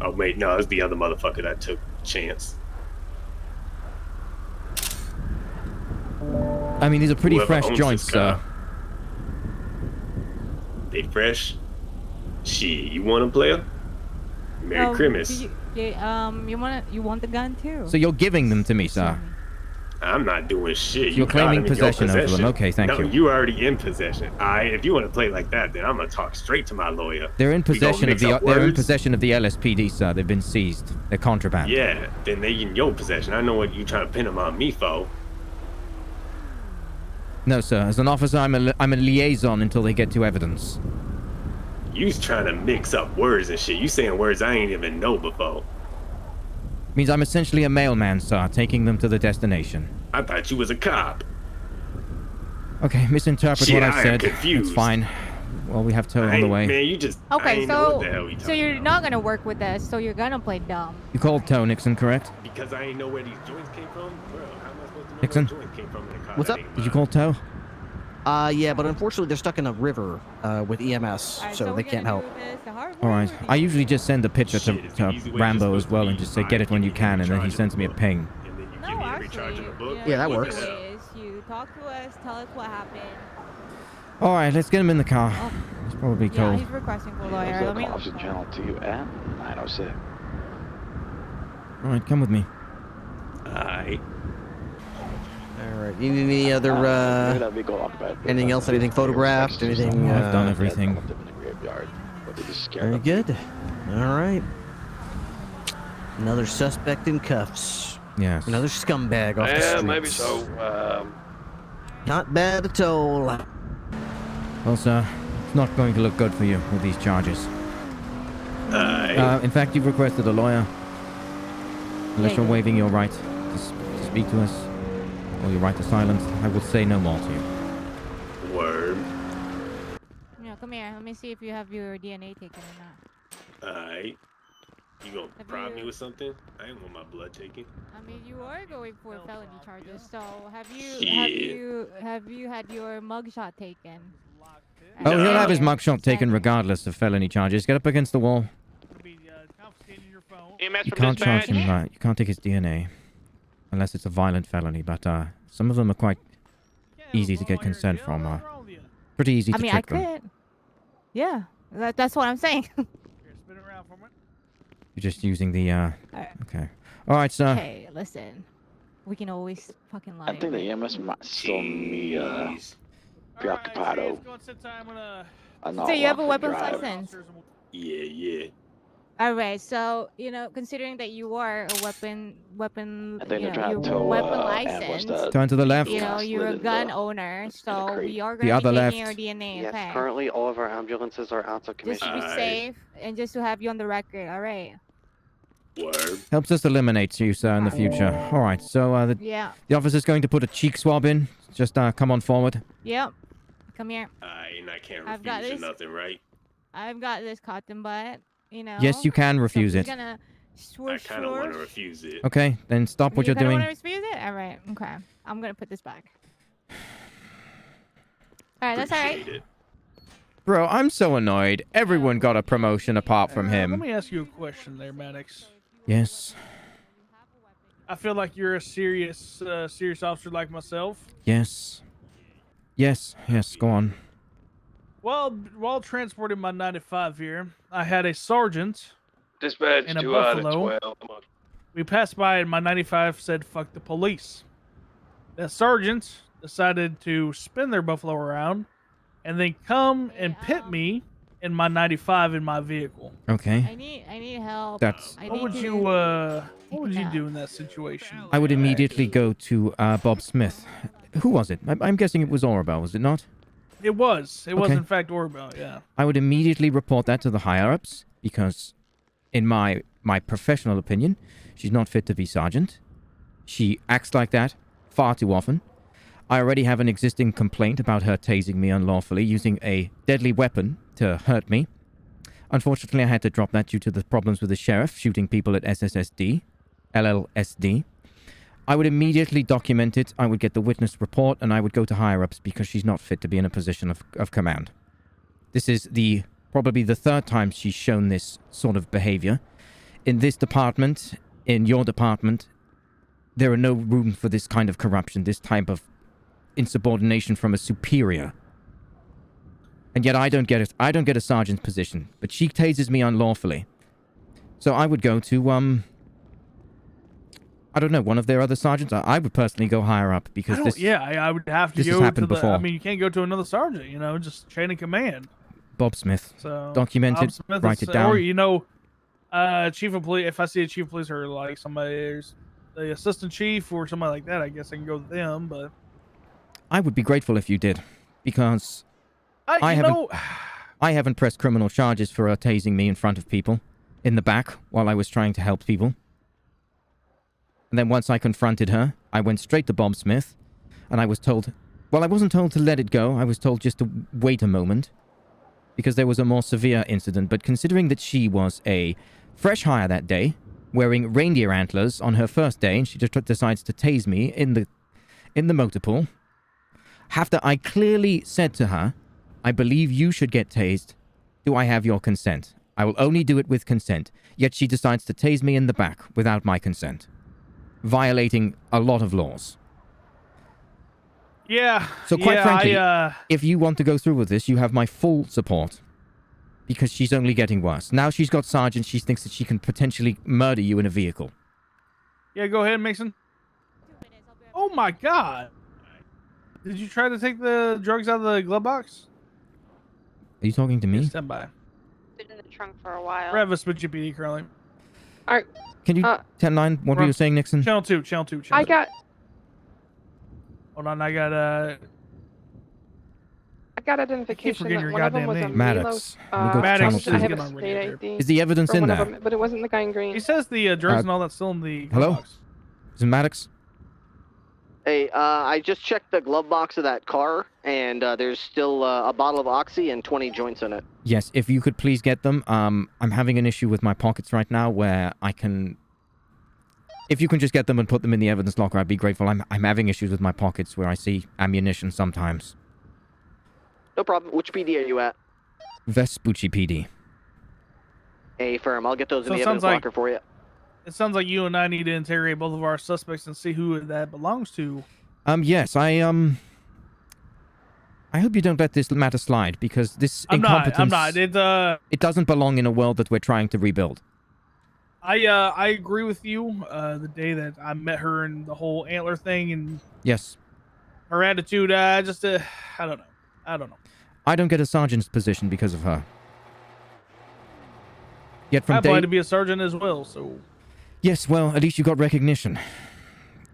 [SPEAKER 14] Oh, wait, no, it's the other motherfucker that took a chance.
[SPEAKER 2] I mean, these are pretty
[SPEAKER 14] Whoever
[SPEAKER 2] fresh
[SPEAKER 14] owns
[SPEAKER 2] joints,
[SPEAKER 14] this
[SPEAKER 2] sir.
[SPEAKER 14] car. They fresh? Shit, you want a player? Merry Christmas.
[SPEAKER 10] You want the gun too?
[SPEAKER 2] So you're giving them to me, sir.
[SPEAKER 14] I'm not doing shit.
[SPEAKER 2] You're
[SPEAKER 14] got
[SPEAKER 2] claiming
[SPEAKER 14] them in your
[SPEAKER 2] possession over them.
[SPEAKER 14] possession.
[SPEAKER 2] Okay, thank
[SPEAKER 14] no,
[SPEAKER 2] you.
[SPEAKER 14] you already in possession. If you want to play like that, then I'm gonna talk straight to my lawyer.
[SPEAKER 2] They're in
[SPEAKER 14] We gonna
[SPEAKER 2] possession of
[SPEAKER 14] mix
[SPEAKER 2] the
[SPEAKER 14] up
[SPEAKER 2] they're in
[SPEAKER 14] words.
[SPEAKER 2] possession of the LSPD, sir. They've been seized. They're contraband.
[SPEAKER 14] Yeah, then they in your possession. I know what you trying to pin them on me for.
[SPEAKER 2] No, sir. As an officer, I'm a liaison until they get to evidence.
[SPEAKER 14] You's trying to mix up words and shit. You saying words I ain't even know before.
[SPEAKER 2] Means I'm essentially a mailman, sir, taking them to the destination.
[SPEAKER 14] I thought you was a cop.
[SPEAKER 2] Okay, misinterpret
[SPEAKER 14] Shit,
[SPEAKER 2] what
[SPEAKER 14] I
[SPEAKER 2] I
[SPEAKER 14] am
[SPEAKER 2] said.
[SPEAKER 14] confused.
[SPEAKER 2] It's fine. Well, we have Toe on the way.
[SPEAKER 14] Man, you just I
[SPEAKER 10] Okay,
[SPEAKER 14] ain't know
[SPEAKER 10] so
[SPEAKER 14] what the hell we
[SPEAKER 10] so you're not gonna work with us, so you're gonna play dumb.
[SPEAKER 2] You called Toe, Nixon, correct?
[SPEAKER 14] Because I ain't know where these joints came from, bro. How am I supposed to know
[SPEAKER 2] Nixon?
[SPEAKER 14] where the joints came from in the car?
[SPEAKER 13] What's
[SPEAKER 14] That
[SPEAKER 13] up?
[SPEAKER 14] ain't
[SPEAKER 2] Did you
[SPEAKER 14] mine.
[SPEAKER 2] call Toe?
[SPEAKER 13] Yeah, but unfortunately they're stuck in a river with EMS,
[SPEAKER 10] Alright,
[SPEAKER 13] so
[SPEAKER 10] we're
[SPEAKER 13] they
[SPEAKER 10] gonna
[SPEAKER 13] can't help.
[SPEAKER 10] do this the hard way
[SPEAKER 2] All right.
[SPEAKER 10] or the
[SPEAKER 2] I
[SPEAKER 10] easy
[SPEAKER 2] usually just send a picture
[SPEAKER 14] Shit, it's
[SPEAKER 2] to
[SPEAKER 14] the easy way,
[SPEAKER 2] Rambo
[SPEAKER 14] just
[SPEAKER 2] as well and
[SPEAKER 14] supposed
[SPEAKER 2] just
[SPEAKER 14] to
[SPEAKER 2] say,
[SPEAKER 14] be
[SPEAKER 2] get it when you
[SPEAKER 14] fine,
[SPEAKER 2] can, and then he
[SPEAKER 14] charge in
[SPEAKER 2] sends
[SPEAKER 14] the
[SPEAKER 2] me a
[SPEAKER 14] book.
[SPEAKER 2] ping.
[SPEAKER 14] And then you
[SPEAKER 10] No,
[SPEAKER 14] give me every
[SPEAKER 10] actually,
[SPEAKER 14] charge in the book.
[SPEAKER 13] Yeah, that
[SPEAKER 10] the
[SPEAKER 13] works.
[SPEAKER 10] easy way is you talk to us, tell us what happened.
[SPEAKER 2] All right, let's get him in the car.
[SPEAKER 10] Oh.
[SPEAKER 2] He's probably
[SPEAKER 10] Yeah,
[SPEAKER 2] cold.
[SPEAKER 10] he's requesting for a
[SPEAKER 9] Yeah,
[SPEAKER 10] lawyer.
[SPEAKER 9] so
[SPEAKER 10] Let me
[SPEAKER 9] Officer Channel 2 at 906.
[SPEAKER 2] All right, come with me.
[SPEAKER 14] Aye.
[SPEAKER 13] All right. You need any other
[SPEAKER 9] Maybe that'd be go on bed.
[SPEAKER 13] anything else? Anything photographed? Anything?
[SPEAKER 2] I've done everything.
[SPEAKER 9] In the graveyard, but they just scared
[SPEAKER 13] Very
[SPEAKER 9] them.
[SPEAKER 13] good. All right. Another suspect in cuffs.
[SPEAKER 2] Yes.
[SPEAKER 13] Another scumbag off the
[SPEAKER 4] Yeah,
[SPEAKER 13] streets.
[SPEAKER 4] maybe so.
[SPEAKER 13] Not bad at all.
[SPEAKER 2] Well, sir, it's not going to look good for you with these charges.
[SPEAKER 14] Aye.
[SPEAKER 2] In fact, you've requested a lawyer. Unless
[SPEAKER 10] Yeah,
[SPEAKER 2] you're
[SPEAKER 10] yeah.
[SPEAKER 2] waiving your right to speak to us, or your right to silence, I will say no more to you.
[SPEAKER 14] Word.
[SPEAKER 10] Yeah, come here. Let me see if you have your DNA taken or not.
[SPEAKER 14] Aye. You gonna
[SPEAKER 10] Have
[SPEAKER 14] bribe me
[SPEAKER 10] you-
[SPEAKER 14] with something? I ain't want my blood taken.
[SPEAKER 10] I mean, you are going for felony charges, so have you
[SPEAKER 14] Shit.
[SPEAKER 10] have you had your mugshot taken?
[SPEAKER 2] Oh, he'll have his
[SPEAKER 10] Yeah.
[SPEAKER 2] mugshot taken regardless of felony charges. Get up against the wall.
[SPEAKER 7] EMS
[SPEAKER 2] You
[SPEAKER 7] from
[SPEAKER 2] can't charge
[SPEAKER 7] dispatch.
[SPEAKER 2] him. You can't take his DNA, unless it's a violent felony. But some of them are quite easy to get consent from. Pretty easy
[SPEAKER 10] I
[SPEAKER 2] to
[SPEAKER 10] mean, I
[SPEAKER 2] trick them.
[SPEAKER 10] could. Yeah, that's what I'm saying.
[SPEAKER 2] You're just using the.
[SPEAKER 10] Alright.
[SPEAKER 2] Okay. All right, sir.
[SPEAKER 10] Hey, listen. We can always fucking lie.
[SPEAKER 9] I think the EMS might still be preoccupado.
[SPEAKER 10] So you have a weapons
[SPEAKER 9] drive.
[SPEAKER 10] license.
[SPEAKER 14] Yeah, yeah.
[SPEAKER 10] All right. So considering that you are a weapon,
[SPEAKER 9] I think they're trying
[SPEAKER 10] your
[SPEAKER 9] to
[SPEAKER 10] weapon
[SPEAKER 9] ambush
[SPEAKER 10] license.
[SPEAKER 9] that.
[SPEAKER 2] Turn to the left.
[SPEAKER 10] You're a
[SPEAKER 9] slid in
[SPEAKER 10] gun
[SPEAKER 9] the-
[SPEAKER 10] owner, so
[SPEAKER 9] crate.
[SPEAKER 10] we are
[SPEAKER 2] The
[SPEAKER 10] going to
[SPEAKER 2] other
[SPEAKER 10] be
[SPEAKER 2] left.
[SPEAKER 10] taking your DNA.
[SPEAKER 12] Yes,
[SPEAKER 10] Okay.
[SPEAKER 12] currently all of our ambulances are out of
[SPEAKER 10] Just
[SPEAKER 12] commission.
[SPEAKER 10] to be
[SPEAKER 14] Aye.
[SPEAKER 10] safe and just to have you on the record. All right.
[SPEAKER 14] Word.
[SPEAKER 2] Helps us eliminate you, sir, in the future. All right. So
[SPEAKER 10] Yeah.
[SPEAKER 2] the officer's going to put a cheek swab in. Just come on forward.
[SPEAKER 10] Yep. Come here.
[SPEAKER 14] Aye, and I can't
[SPEAKER 10] I've got
[SPEAKER 14] refuse or
[SPEAKER 10] this.
[SPEAKER 14] nothing, right?
[SPEAKER 10] I've got this cotton bud.
[SPEAKER 2] Yes, you can refuse
[SPEAKER 10] so
[SPEAKER 2] it.
[SPEAKER 10] we're gonna
[SPEAKER 14] I
[SPEAKER 10] swoosh,
[SPEAKER 14] kind of want to
[SPEAKER 10] swoosh.
[SPEAKER 14] refuse it.
[SPEAKER 2] Okay, then stop what
[SPEAKER 10] You
[SPEAKER 2] you're
[SPEAKER 10] kinda
[SPEAKER 2] doing.
[SPEAKER 10] wanna refuse it? All right. Okay. I'm gonna put this back. All right. That's all right.
[SPEAKER 14] Appreciate it.
[SPEAKER 2] Bro, I'm so annoyed. Everyone got a promotion apart from
[SPEAKER 16] Let
[SPEAKER 2] him.
[SPEAKER 16] me ask you a question there, Maddox.
[SPEAKER 2] Yes.
[SPEAKER 16] I feel like you're a serious officer like myself.
[SPEAKER 2] Yes. Yes. Yes. Go on.
[SPEAKER 16] Well, while transporting my 95 here, I had a sergeant
[SPEAKER 4] Dispatch
[SPEAKER 16] in a
[SPEAKER 4] 2 out of
[SPEAKER 16] Buffalo.
[SPEAKER 4] 12.
[SPEAKER 16] We passed by and my 95 said, "Fuck the police." The sergeant decided to spin their Buffalo around and then come and pit me in my 95 in my vehicle.
[SPEAKER 2] Okay.
[SPEAKER 10] I need help.
[SPEAKER 2] That's-
[SPEAKER 10] I
[SPEAKER 16] What
[SPEAKER 10] need
[SPEAKER 16] would
[SPEAKER 10] to
[SPEAKER 16] you what
[SPEAKER 10] take
[SPEAKER 16] would
[SPEAKER 10] a
[SPEAKER 16] you
[SPEAKER 10] nap.
[SPEAKER 16] do in that situation?
[SPEAKER 2] I would immediately go to Bob Smith. Who was it? I'm guessing it was Orabel, was it not?
[SPEAKER 16] It was. It was
[SPEAKER 2] Okay.
[SPEAKER 16] in fact Orabel, yeah.
[SPEAKER 2] I would immediately report that to the higher-ups because, in my professional opinion, she's not fit to be sergeant. She acts like that far too often. I already have an existing complaint about her tasing me unlawfully, using a deadly weapon to hurt me. Unfortunately, I had to drop that due to the problems with the sheriff shooting people at LLSD. I would immediately document it, I would get the witness report, and I would go to higher-ups because she's not fit to be in a position of command. This is probably the third time she's shown this sort of behavior. In this department, in your department, there are no room for this kind of corruption, this type of insubordination from a superior. And yet I don't get it. I don't get a sergeant's position, but she tases me unlawfully. So I would go to I don't know, one of their other sergeants. I would personally go higher up because this.
[SPEAKER 16] Yeah, I would have to
[SPEAKER 2] this has
[SPEAKER 16] go to
[SPEAKER 2] happened
[SPEAKER 16] the.
[SPEAKER 2] before.
[SPEAKER 16] I mean, you can't go to another sergeant. Just chain of command.
[SPEAKER 2] Bob Smith.
[SPEAKER 16] So
[SPEAKER 2] Document
[SPEAKER 16] Bob
[SPEAKER 2] it.
[SPEAKER 16] Smith
[SPEAKER 2] Write
[SPEAKER 16] is-
[SPEAKER 2] it down.
[SPEAKER 16] Or chief of police. If I see a chief of police or like somebody, the assistant chief or somebody like that, I guess I can go to them. But
[SPEAKER 2] I would be grateful if you did, because
[SPEAKER 16] I
[SPEAKER 2] haven't pressed criminal charges for her tasing me in front of people, in the back, while I was trying to help people. And then once I confronted her, I went straight to Bob Smith, and I was told, well, I wasn't told to let it go, I was told just to wait a moment, because there was a more severe incident, but considering that she was a fresh hire that day, wearing reindeer antlers on her first day, and she just decides to tase me in the motor pool, After I clearly said to her, I believe you should get tased. Do I have your consent? I will only do it with consent. Yet she decides to tase me in the back without my consent. Violating a lot of laws.
[SPEAKER 16] Yeah.
[SPEAKER 2] So quite frankly, if you want to go through with this, you have my full support. Because she's only getting worse. Now she's got Sergeant, she thinks that she can potentially murder you in a vehicle.
[SPEAKER 16] Yeah, go ahead, Mason. Oh my god. Did you try to take the drugs out of the glove box?
[SPEAKER 2] Are you talking to me?
[SPEAKER 16] Yeah, stand by.
[SPEAKER 5] Been in the trunk for a while.
[SPEAKER 16] We have a switchy PD currently.
[SPEAKER 5] Alright.
[SPEAKER 2] Can you 10-9, what were you saying, Nixon?
[SPEAKER 16] Channel 2, channel 2, channel 2.
[SPEAKER 5] I got identification that one of them was a
[SPEAKER 2] Maddox.
[SPEAKER 5] Maddox. I have a state ID.
[SPEAKER 2] Is the evidence in there?
[SPEAKER 5] Them, but it wasn't the guy in green.
[SPEAKER 16] He says the drugs and all that's still in the
[SPEAKER 2] hello?
[SPEAKER 16] box.
[SPEAKER 2] Is it Maddox?
[SPEAKER 12] Hey, I just checked the glove box of that car, and there's still a bottle of Oxy and 20 joints in it.
[SPEAKER 2] Yes, if you could please get them. I'm having an issue with my pockets right now where I can... If you can just get them and put them in the evidence locker, I'd be grateful. I'm having issues with my pockets where I see ammunition sometimes.
[SPEAKER 12] No problem. Which PD are you at?
[SPEAKER 2] Vespucci PD.
[SPEAKER 12] A firm. I'll get those in the
[SPEAKER 16] it
[SPEAKER 12] evidence
[SPEAKER 16] sounds like-
[SPEAKER 12] locker for you.
[SPEAKER 16] It sounds like you and I need to interrogate both of our suspects and see who that belongs to.
[SPEAKER 2] Yes, I hope you don't let this matter slide, because this incompetence...
[SPEAKER 16] I'm not.
[SPEAKER 2] It doesn't belong in a world that we're trying to rebuild.
[SPEAKER 16] I agree with you. The day that I met her and the whole antler thing and...
[SPEAKER 2] Yes.
[SPEAKER 16] Her attitude, I don't know.
[SPEAKER 2] I don't get a sergeant's position because of her. Yet from
[SPEAKER 16] I applied to be a sergeant as well, so...
[SPEAKER 2] Yes, well, at least you got recognition.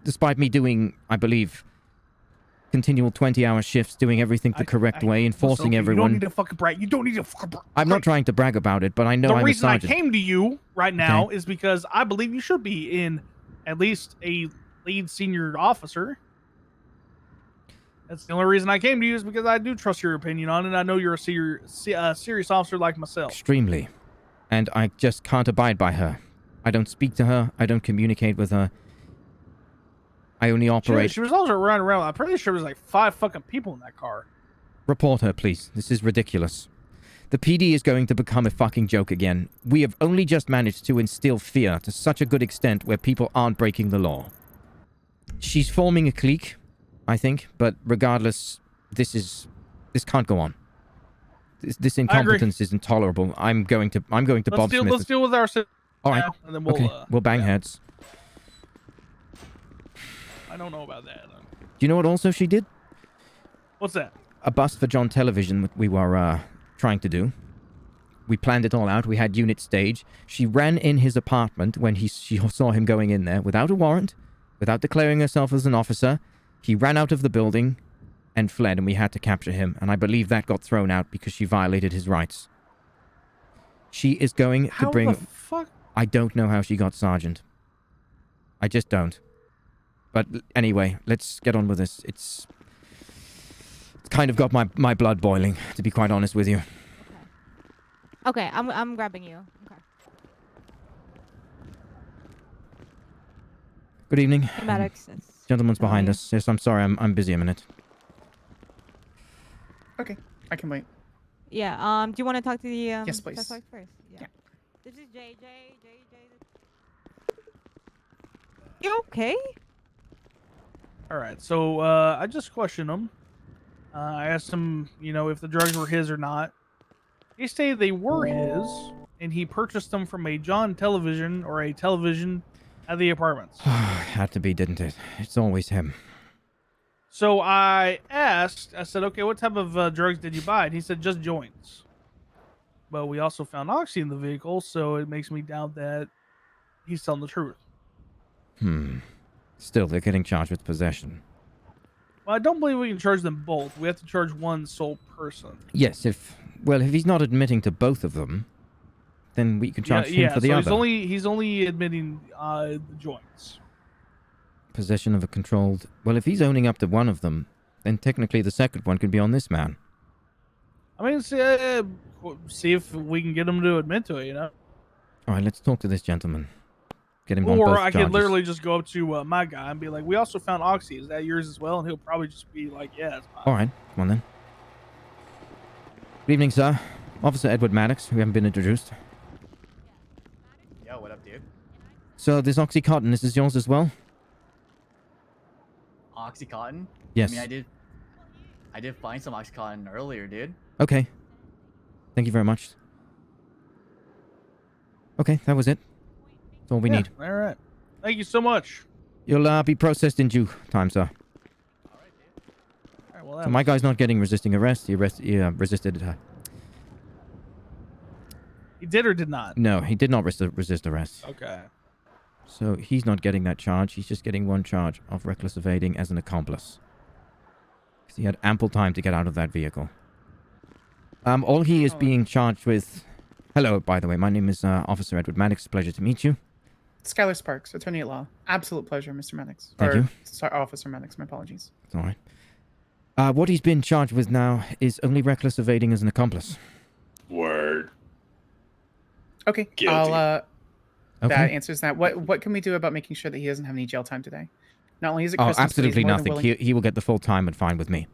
[SPEAKER 2] Despite me doing, I believe, continual 20-hour shifts, doing everything the correct way, enforcing everyone.
[SPEAKER 16] You don't need to fucking brag. You don't need to fucking brag.
[SPEAKER 2] I'm not trying to brag about it, but I know I'm a
[SPEAKER 16] reason I
[SPEAKER 2] sergeant.
[SPEAKER 16] came to you right now is because I believe you should be in at least a lead senior officer. That's the only reason I came to you is because I do trust your opinion on it. I know you're a serious officer like myself.
[SPEAKER 2] Extremely. And I just can't abide by her. I don't speak to her. I don't communicate with her. I only operate...
[SPEAKER 16] She was also running around. I'm pretty sure there was like 5 fucking people in that car.
[SPEAKER 2] Report her, please. This is ridiculous. The PD is going to become a fucking joke again. We have only just managed to instill fear to such a good extent where people aren't breaking the law. She's forming a clique, I think, but regardless, this can't go on. This incompetence is intolerable. I'm going to Bob Smith.
[SPEAKER 16] Let's deal with our...
[SPEAKER 2] All right.
[SPEAKER 16] And then we'll,
[SPEAKER 2] okay. We'll bang heads.
[SPEAKER 16] I don't know about that.
[SPEAKER 2] Do you know what also she did?
[SPEAKER 16] What's that?
[SPEAKER 2] A bust for John Television we were trying to do. We planned it all out. We had unit stage. She ran in his apartment when she saw him going in there without a warrant, without declaring herself as an officer. He ran out of the building and fled, and we had to capture him. And I believe that got thrown out because she violated his rights. She is going to bring...
[SPEAKER 16] How the fuck?
[SPEAKER 2] I don't know how she got sergeant. I just don't. But anyway, let's get on with this. It's kind of got my blood boiling, to be quite honest with you.
[SPEAKER 10] Okay, I'm grabbing you. Okay.
[SPEAKER 2] Good evening.
[SPEAKER 10] Hey, Maddox.
[SPEAKER 2] Gentleman's behind us. Yes, I'm sorry. I'm busy a minute.
[SPEAKER 15] Okay, I can wait.
[SPEAKER 10] Yeah. Do you want to talk to the
[SPEAKER 15] yes, please.
[SPEAKER 10] suspect first? Yeah. This is JJ. You okay?
[SPEAKER 16] All right. So I just questioned him. I asked him, if the drugs were his or not. He stated they were his, and he purchased them from a John television or a television at the apartments.
[SPEAKER 2] Had to be, didn't it? It's always him.
[SPEAKER 16] So I said, okay, what type of drugs did you buy? And he said, just joints. But we also found Oxy in the vehicle, so it makes me doubt that he's telling the truth.
[SPEAKER 2] Still, they're getting charged with possession.
[SPEAKER 16] Well, I don't believe we can charge them both. We have to charge one sole person.
[SPEAKER 2] Yes, if he's not admitting to both of them, then we can charge him for the other.
[SPEAKER 16] He's only admitting the joints.
[SPEAKER 2] Possession of a controlled... Well, if he's owning up to one of them, then technically the second one could be on this man.
[SPEAKER 16] I mean, see if we can get him to admit to it,
[SPEAKER 2] All right, let's talk to this gentleman. Get him on
[SPEAKER 16] Or
[SPEAKER 2] both
[SPEAKER 16] I
[SPEAKER 2] charges.
[SPEAKER 16] could literally just go up to my guy and be like, "We also found Oxy. Is that yours as well?" And he'll probably just be like, "Yeah, it's mine."
[SPEAKER 2] All right, come on then. Good evening, sir. Officer Edward Maddox. We haven't been introduced.
[SPEAKER 15] Yo, what up, dude?
[SPEAKER 2] So this Oxycontin, this is yours as well?
[SPEAKER 15] Oxycontin?
[SPEAKER 2] Yes.
[SPEAKER 15] I mean, I did find some Oxycontin earlier, dude.
[SPEAKER 2] Okay. Thank you very much. Okay, that was it. That's all we need.
[SPEAKER 16] All right. Thank you so much.
[SPEAKER 2] You'll be processed in due time, sir.
[SPEAKER 16] All right, well,
[SPEAKER 2] So my guy's not getting resisting arrest. He resisted.
[SPEAKER 16] He did or did not?
[SPEAKER 2] No, he did not resist arrest.
[SPEAKER 16] Okay.
[SPEAKER 2] So he's not getting that charge. He's just getting one charge of reckless evading as an accomplice. Because he had ample time to get out of that vehicle. All he is being charged with... Hello, by the way. My name is Officer Edward Maddox. Pleasure to meet you.
[SPEAKER 17] Skyler Sparks, attorney at law. Absolute pleasure, Mr. Maddox.
[SPEAKER 2] Thank you.
[SPEAKER 17] Sorry, Officer Maddox. My apologies.
[SPEAKER 2] It's all right. What he's been charged with now is only reckless evading as an accomplice.
[SPEAKER 14] Word.
[SPEAKER 17] Okay,
[SPEAKER 14] Guilty.
[SPEAKER 17] That
[SPEAKER 2] Okay.
[SPEAKER 17] answers that. What can we do about making sure that he doesn't have any jail time today? Not only is it Christmas, but he's
[SPEAKER 2] absolutely
[SPEAKER 17] more than
[SPEAKER 2] nothing.
[SPEAKER 17] willing-
[SPEAKER 2] He will get the full time and fine with me.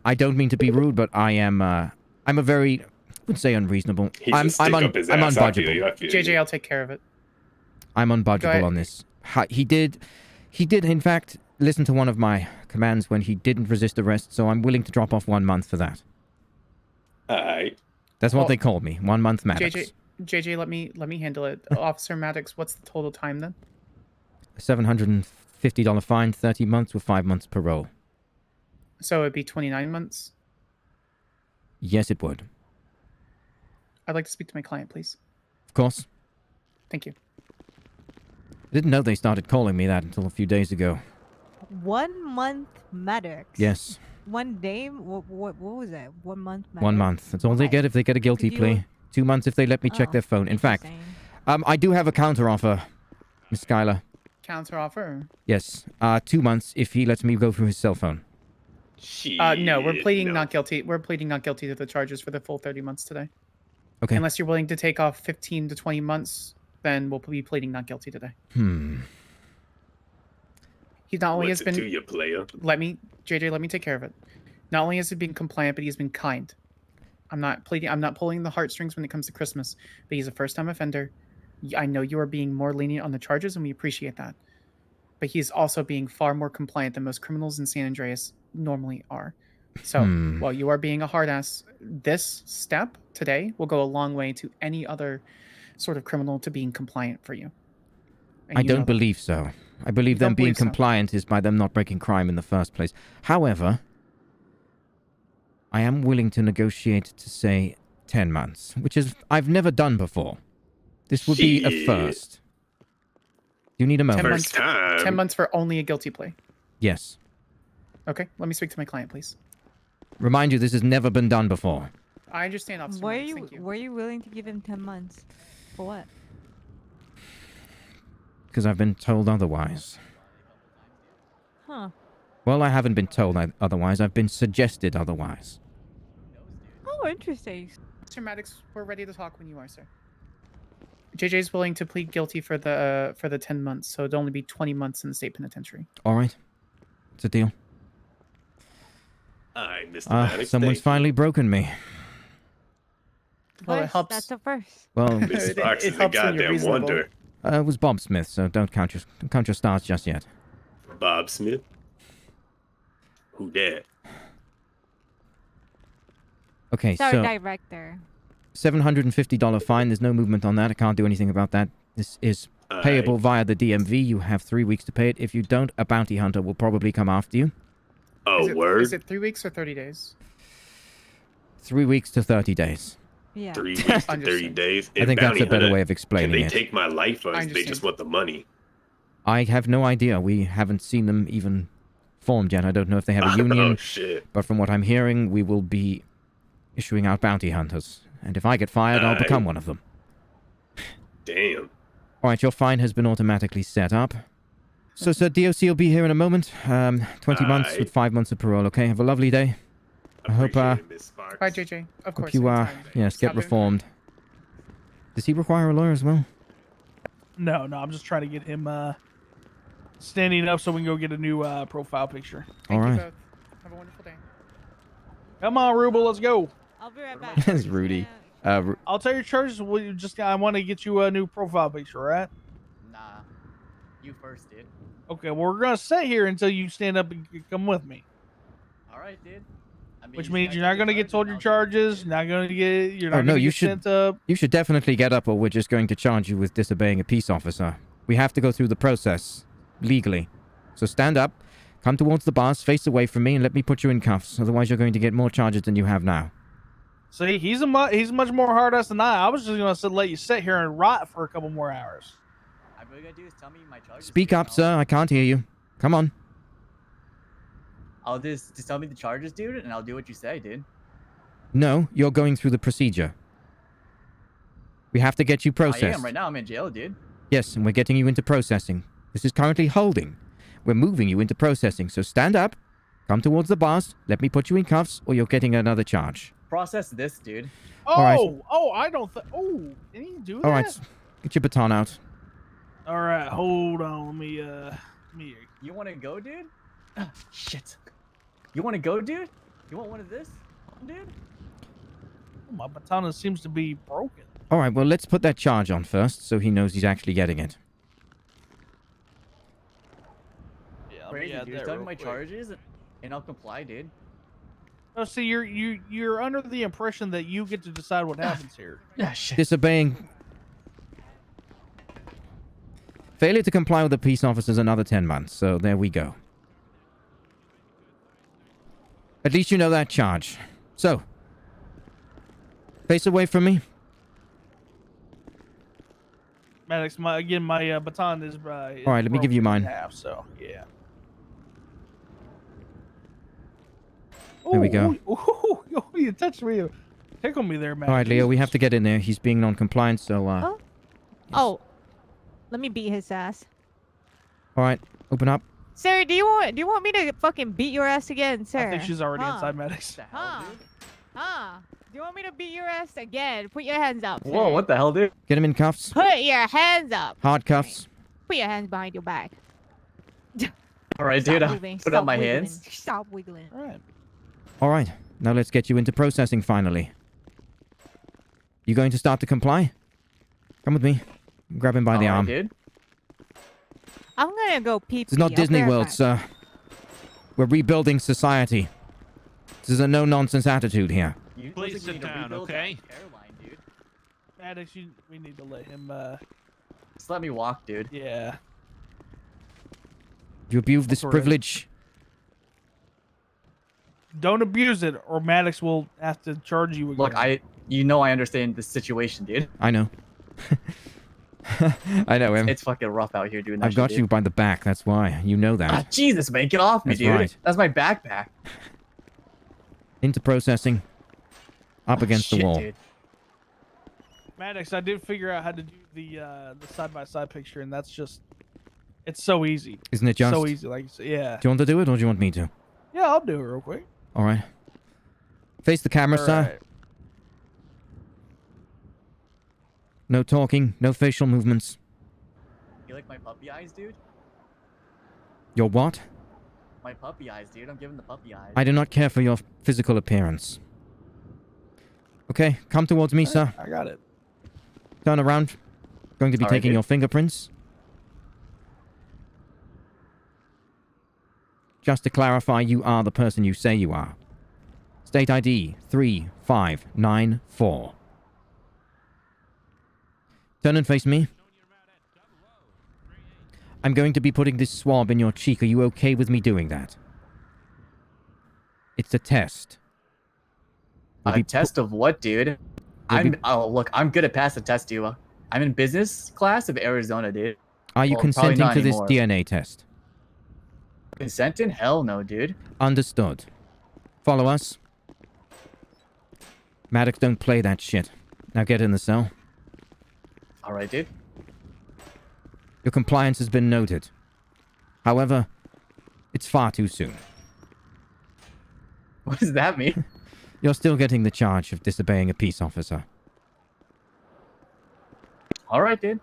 [SPEAKER 2] I don't mean to be rude, but I'm a very, I wouldn't say unreasonable. I'm unbudgeable.
[SPEAKER 17] JJ, I'll take care of it.
[SPEAKER 2] I'm
[SPEAKER 17] Go
[SPEAKER 2] unbudgeable
[SPEAKER 17] ahead.
[SPEAKER 2] on this. He did, in fact, listen to one of my commands when he didn't resist arrest, so I'm willing to drop off 1 month for that.
[SPEAKER 14] Alright.
[SPEAKER 2] That's what
[SPEAKER 17] Well,
[SPEAKER 2] they called me. 1 month Maddox.
[SPEAKER 17] JJ, let me handle it. Officer Maddox, what's the total time then?
[SPEAKER 2] $750 fine, 30 months with 5 months parole.
[SPEAKER 17] So it'd be 29 months.
[SPEAKER 2] Yes, it would.
[SPEAKER 17] I'd like to speak to my client, please.
[SPEAKER 2] Of course.
[SPEAKER 17] Thank you.
[SPEAKER 2] I didn't know they started calling me that until a few days ago.
[SPEAKER 10] 1 month Maddox.
[SPEAKER 2] Yes.
[SPEAKER 10] 1 day? What was that? 1 month Maddox?
[SPEAKER 2] 1 month. That's all they get if they get a guilty
[SPEAKER 10] Could you-
[SPEAKER 2] plea. 2 months if they let me check
[SPEAKER 10] Oh,
[SPEAKER 2] their phone. In fact, I do have a counter offer, Miss Skyler.
[SPEAKER 17] Counter offer?
[SPEAKER 2] Yes. 2 months if he lets me go through his cell phone.
[SPEAKER 17] No, we're pleading not guilty. We're pleading not guilty to the charges for the full 30 months today.
[SPEAKER 2] Okay.
[SPEAKER 17] Unless you're willing to take off 15 to 20 months, then we'll be pleading not guilty today. He not only
[SPEAKER 14] What's
[SPEAKER 17] has been
[SPEAKER 14] it to you, player?
[SPEAKER 17] let me take care of it. Not only has he been compliant, but he's been kind. I'm not pulling the heartstrings when it comes to Christmas, but he's a first-time offender. I know you are being more lenient on the charges, and we appreciate that. But he's also being far more compliant than most criminals in San Andreas normally are. So while you are being a hard ass, this step today will go a long way to any other sort of criminal to being compliant for you. And
[SPEAKER 2] I
[SPEAKER 17] you know
[SPEAKER 2] don't
[SPEAKER 17] that.
[SPEAKER 2] believe so. I believe
[SPEAKER 17] You
[SPEAKER 2] them
[SPEAKER 17] don't
[SPEAKER 2] being
[SPEAKER 17] believe so?
[SPEAKER 2] compliant is by them not breaking crime in the first place. However, I am willing to negotiate to say 10 months, which is I've never done before. This would be a
[SPEAKER 14] Shit.
[SPEAKER 2] first. You need a
[SPEAKER 17] 10
[SPEAKER 2] moment.
[SPEAKER 17] months, 10 months for only a guilty plea.
[SPEAKER 2] Yes.
[SPEAKER 17] Okay, let me speak to my client, please.
[SPEAKER 2] Remind you, this has never been done before.
[SPEAKER 17] I understand, Officer.
[SPEAKER 10] Were
[SPEAKER 17] Maddox,
[SPEAKER 10] you
[SPEAKER 17] thank you.
[SPEAKER 10] were you willing to give him 10 months? For what?
[SPEAKER 2] Because I've been told otherwise.
[SPEAKER 10] Huh.
[SPEAKER 2] Well, I haven't been told otherwise. I've been suggested otherwise.
[SPEAKER 10] Oh, interesting.
[SPEAKER 17] Mr. Maddox, we're ready to talk when you are, sir. JJ's willing to plead guilty for the 10 months, so it'd only be 20 months in the state penitentiary.
[SPEAKER 2] All right. It's a deal.
[SPEAKER 14] Alright, Mr. Maddox.
[SPEAKER 2] Someone's finally broken me.
[SPEAKER 17] Well, it
[SPEAKER 10] First,
[SPEAKER 17] helps.
[SPEAKER 10] That's a first.
[SPEAKER 2] Well,
[SPEAKER 14] Miss Sparks
[SPEAKER 17] it
[SPEAKER 14] is a
[SPEAKER 17] helps when you're
[SPEAKER 14] goddamn
[SPEAKER 17] reasonable.
[SPEAKER 14] wonder.
[SPEAKER 2] it was Bob Smith, so don't count your stars just yet.
[SPEAKER 14] Bob Smith? Who that?
[SPEAKER 2] Okay,
[SPEAKER 10] It's our
[SPEAKER 2] so
[SPEAKER 10] director.
[SPEAKER 2] $750 fine. There's no movement on that. I can't do anything about that. This is payable via the DMV. You have 3 weeks to pay it. If you don't, a bounty hunter will probably come after you.
[SPEAKER 14] Oh,
[SPEAKER 17] Is it 3 weeks or 30 days?
[SPEAKER 2] 3 weeks to 30 days.
[SPEAKER 10] Yeah.
[SPEAKER 14] 3 weeks to 30 days.
[SPEAKER 2] I think that's
[SPEAKER 14] Bounty
[SPEAKER 2] a better
[SPEAKER 14] hunter,
[SPEAKER 2] way of explaining
[SPEAKER 14] Can they
[SPEAKER 2] it.
[SPEAKER 14] take my life or
[SPEAKER 17] I
[SPEAKER 14] they just
[SPEAKER 17] understand.
[SPEAKER 14] want the money?
[SPEAKER 2] I have no idea. We haven't seen them even formed yet. I don't know if they have a union.
[SPEAKER 14] Oh, shit.
[SPEAKER 2] But from what I'm hearing, we will be issuing out bounty hunters. And if I get fired, I'll become one of them.
[SPEAKER 14] Damn.
[SPEAKER 2] All right, your fine has been automatically set up. So, sir, DOC will be here in a moment. 20 months with 5 months of parole, okay? Have a lovely day. I hope,
[SPEAKER 17] Bye, JJ. Of
[SPEAKER 2] hope
[SPEAKER 17] course.
[SPEAKER 2] you,
[SPEAKER 17] anytime.
[SPEAKER 2] yes, get
[SPEAKER 17] Stop it.
[SPEAKER 2] reformed. Does he require a lawyer as well?
[SPEAKER 16] No, I'm just trying to get him standing up so we can go get a new profile picture.
[SPEAKER 2] All right.
[SPEAKER 17] Have a wonderful day.
[SPEAKER 16] Come on, Rubel, let's go.
[SPEAKER 10] I'll be right back.
[SPEAKER 2] That's Rudy.
[SPEAKER 16] I'll tell your charges. I want to get you a new profile picture, right?
[SPEAKER 15] Nah. You first, dude.
[SPEAKER 16] Okay, well, we're gonna sit here until you stand up and come with me.
[SPEAKER 15] All right, dude. I mean,
[SPEAKER 16] Which
[SPEAKER 15] you
[SPEAKER 16] means
[SPEAKER 15] guys
[SPEAKER 16] you're not
[SPEAKER 15] have
[SPEAKER 16] gonna
[SPEAKER 15] your
[SPEAKER 16] get told your
[SPEAKER 15] charges,
[SPEAKER 16] charges. Not gonna get. You're
[SPEAKER 2] Oh
[SPEAKER 16] not
[SPEAKER 2] no,
[SPEAKER 16] gonna
[SPEAKER 2] you
[SPEAKER 16] get
[SPEAKER 2] should.
[SPEAKER 16] sent up.
[SPEAKER 2] You should definitely get up, or we're just going to charge you with disobeying a peace officer. We have to go through the process legally. So stand up, come towards the bars, face away from me, and let me put you in cuffs. Otherwise, you're going to get more charges than you have now.
[SPEAKER 16] See, he's much more hard ass than I was just gonna let you sit here and rot for a couple more hours.
[SPEAKER 15] All you gotta do is tell me my charges.
[SPEAKER 2] Speak up, sir. I can't hear you. Come on.
[SPEAKER 15] I'll just tell me the charges, dude, and I'll do what you say, dude.
[SPEAKER 2] No, you're going through the procedure. We have to get you processed.
[SPEAKER 15] I am right now. I'm in jail, dude.
[SPEAKER 2] Yes, and we're getting you into processing. This is currently holding. We're moving you into processing. So stand up, come towards the bars, let me put you in cuffs, or you're getting another charge.
[SPEAKER 15] Process this, dude.
[SPEAKER 16] Oh,
[SPEAKER 2] All right.
[SPEAKER 16] I don't. Oh, can you do that?
[SPEAKER 2] All right, get your baton out.
[SPEAKER 16] All right, hold on. Let me.
[SPEAKER 15] You want to go, dude? Shit. You want to go, dude? You want one of this, dude?
[SPEAKER 16] My baton seems to be broken.
[SPEAKER 2] All right, well, let's put that charge on first, so he knows he's actually getting it.
[SPEAKER 16] Yeah,
[SPEAKER 15] Crazy, dude. Tell me my charges, and I'll comply, dude.
[SPEAKER 16] No, see, you're under the impression that you get to decide what happens here.
[SPEAKER 15] Yeah, shit.
[SPEAKER 2] Disobeying. Failure to comply with the peace officers another 10 months, so there we go. At least you know that charge. So, face away from me.
[SPEAKER 16] Maddox, my baton is
[SPEAKER 2] All right, let me give you mine.
[SPEAKER 16] Half, so yeah.
[SPEAKER 2] There we go.
[SPEAKER 16] Ooh, you touched me. Tickle me there, man.
[SPEAKER 2] All right, Leo, we have to get in there. He's being non-compliant, so
[SPEAKER 10] Oh. Oh. Let me beat his ass.
[SPEAKER 2] All right, open up.
[SPEAKER 10] Sir, do you want me to fucking beat your ass again, sir?
[SPEAKER 16] I think she's already inside, Maddox.
[SPEAKER 10] Huh? Do you want me to beat your ass again? Put your hands up. Sir.
[SPEAKER 15] Whoa, what the hell, dude?
[SPEAKER 2] Get him in cuffs.
[SPEAKER 10] Put your hands up.
[SPEAKER 2] Hard cuffs.
[SPEAKER 10] Put your hands behind your back.
[SPEAKER 15] All right,
[SPEAKER 10] Stop
[SPEAKER 15] dude. I'll
[SPEAKER 10] moving.
[SPEAKER 15] put
[SPEAKER 10] Stop
[SPEAKER 15] up my
[SPEAKER 10] wiggling.
[SPEAKER 15] hands.
[SPEAKER 10] Stop wiggling.
[SPEAKER 16] All right.
[SPEAKER 2] All right, now let's get you into processing finally. You going to start to comply? Come with me. Grab him by the arm.
[SPEAKER 15] Dude.
[SPEAKER 10] I'm gonna go pee.
[SPEAKER 2] This is not
[SPEAKER 10] I'll
[SPEAKER 2] Disney
[SPEAKER 10] be right
[SPEAKER 2] World,
[SPEAKER 10] back.
[SPEAKER 2] sir. We're rebuilding society. This is a no-nonsense attitude here.
[SPEAKER 7] Please sit down, okay?
[SPEAKER 16] Maddox, we need to let him.
[SPEAKER 15] Just let me walk, dude.
[SPEAKER 16] Yeah.
[SPEAKER 2] You abuse this
[SPEAKER 16] Correct.
[SPEAKER 2] privilege.
[SPEAKER 16] Don't abuse it, or Maddox will have to charge you again.
[SPEAKER 15] Look, you know I understand the situation, dude.
[SPEAKER 2] I know. I know him.
[SPEAKER 15] It's fucking rough out here doing that
[SPEAKER 2] I've got
[SPEAKER 15] shit,
[SPEAKER 2] you by the back, that's why. You know that.
[SPEAKER 15] Ah, Jesus, man, get off me,
[SPEAKER 2] That's
[SPEAKER 15] dude.
[SPEAKER 2] right.
[SPEAKER 15] That's my backpack.
[SPEAKER 2] Into processing. Up against the
[SPEAKER 15] Shit,
[SPEAKER 2] wall.
[SPEAKER 15] dude.
[SPEAKER 16] Maddox, I did figure out how to do the side-by-side picture, and that's just, it's so easy.
[SPEAKER 2] Isn't it just?
[SPEAKER 16] So easy, like, yeah.
[SPEAKER 2] Do you want to do it, or do you want me to?
[SPEAKER 16] Yeah, I'll do it real quick.
[SPEAKER 2] All right. Face the camera,
[SPEAKER 16] All
[SPEAKER 2] sir.
[SPEAKER 16] right.
[SPEAKER 2] No talking, no facial movements.
[SPEAKER 15] You like my puppy eyes, dude?
[SPEAKER 2] Your what?
[SPEAKER 15] My puppy eyes, dude. I'm giving the puppy eyes.
[SPEAKER 2] I do not care for your physical appearance. Okay, come towards me, sir.
[SPEAKER 16] I got it.
[SPEAKER 2] Turn around. Going to be
[SPEAKER 15] All right,
[SPEAKER 2] taking
[SPEAKER 15] dude.
[SPEAKER 2] your fingerprints. Just to clarify, you are the person you say you are. State ID 3594. Turn and face me. I'm going to be putting this swab in your cheek. Are you okay with me doing that? It's a test.
[SPEAKER 15] A test of what, dude? Look, I'm good at passing test, dude. I'm in business class of Arizona, dude.
[SPEAKER 2] Are you
[SPEAKER 15] Well, probably
[SPEAKER 2] consenting
[SPEAKER 15] not
[SPEAKER 2] to this
[SPEAKER 15] anymore.
[SPEAKER 2] DNA test?
[SPEAKER 15] Consenting? Hell no, dude.
[SPEAKER 2] Understood. Follow us. Maddox, don't play that shit. Now get in the cell.
[SPEAKER 15] All right, dude.
[SPEAKER 2] Your compliance has been noted. However, it's far too soon.
[SPEAKER 15] What does that mean?
[SPEAKER 2] You're still getting the charge of disobeying a peace officer.
[SPEAKER 15] All right, dude.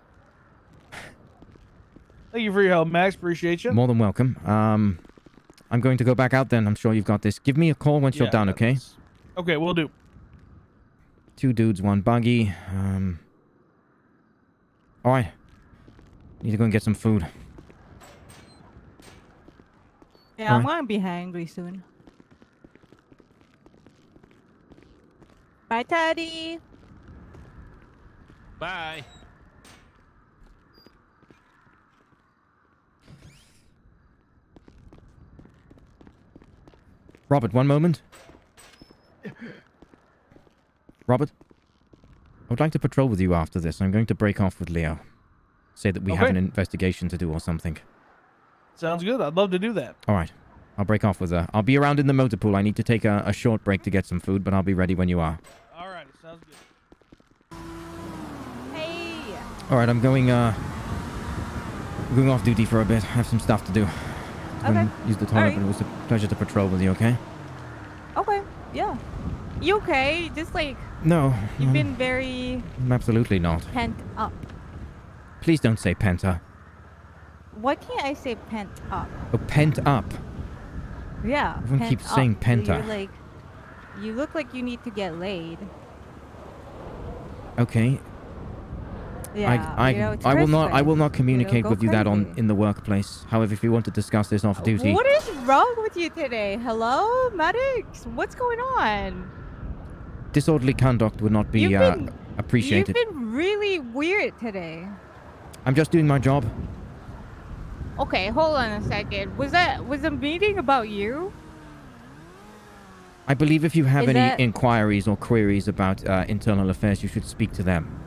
[SPEAKER 16] Thank you for your help, Max. Appreciate you.
[SPEAKER 2] More than welcome. I'm going to go back out then. I'm sure you've got this. Give me a call once you're done, okay?
[SPEAKER 16] Okay, we'll do.
[SPEAKER 2] 2 dudes, 1 buggy. All right. Need to go and get some food.
[SPEAKER 10] Yeah, I'm gonna be hungry soon. Bye, Teddy.
[SPEAKER 7] Bye.
[SPEAKER 2] Robert, one moment. Robert, I would like to patrol with you after this. I'm going to break off with Leo. Say that we have an investigation to do or something.
[SPEAKER 16] Sounds good. I'd love to do that.
[SPEAKER 2] All right. I'll break off with her. I'll be around in the motor pool. I need to take a short break to get some food, but I'll be ready when you are.
[SPEAKER 16] All right. Sounds good.
[SPEAKER 10] Hey.
[SPEAKER 2] All right. I'm going off duty for a bit. I have some stuff to do.
[SPEAKER 10] Okay.
[SPEAKER 2] Use the toilet, but it was a pleasure to patrol with you, okay?
[SPEAKER 10] Okay. Yeah. You okay? Just like
[SPEAKER 2] No.
[SPEAKER 10] you've been very
[SPEAKER 2] Absolutely not.
[SPEAKER 10] pent up.
[SPEAKER 2] Please don't say penta.
[SPEAKER 10] Why can't I say pent up?
[SPEAKER 2] Oh, pent up.
[SPEAKER 10] Yeah.
[SPEAKER 2] Everyone
[SPEAKER 10] pent
[SPEAKER 2] keeps
[SPEAKER 10] up.
[SPEAKER 2] saying
[SPEAKER 10] So
[SPEAKER 2] penta.
[SPEAKER 10] you're like, you look like you need to get laid.
[SPEAKER 2] Okay.
[SPEAKER 10] Yeah. You know, it's
[SPEAKER 2] I will
[SPEAKER 10] Christmas.
[SPEAKER 2] not communicate
[SPEAKER 10] go
[SPEAKER 2] with you that
[SPEAKER 10] crazy.
[SPEAKER 2] in the workplace. However, if you want to discuss this off duty,
[SPEAKER 10] What is wrong with you today? Hello, medics? What's going on?
[SPEAKER 2] disorderly conduct would not be appreciated.
[SPEAKER 10] You've been really weird today.
[SPEAKER 2] I'm just doing my job.
[SPEAKER 10] Okay, hold on a second. Was the meeting about you?
[SPEAKER 2] I believe if you have
[SPEAKER 10] Is
[SPEAKER 2] any
[SPEAKER 10] that-
[SPEAKER 2] inquiries or queries about internal affairs, you should speak to them.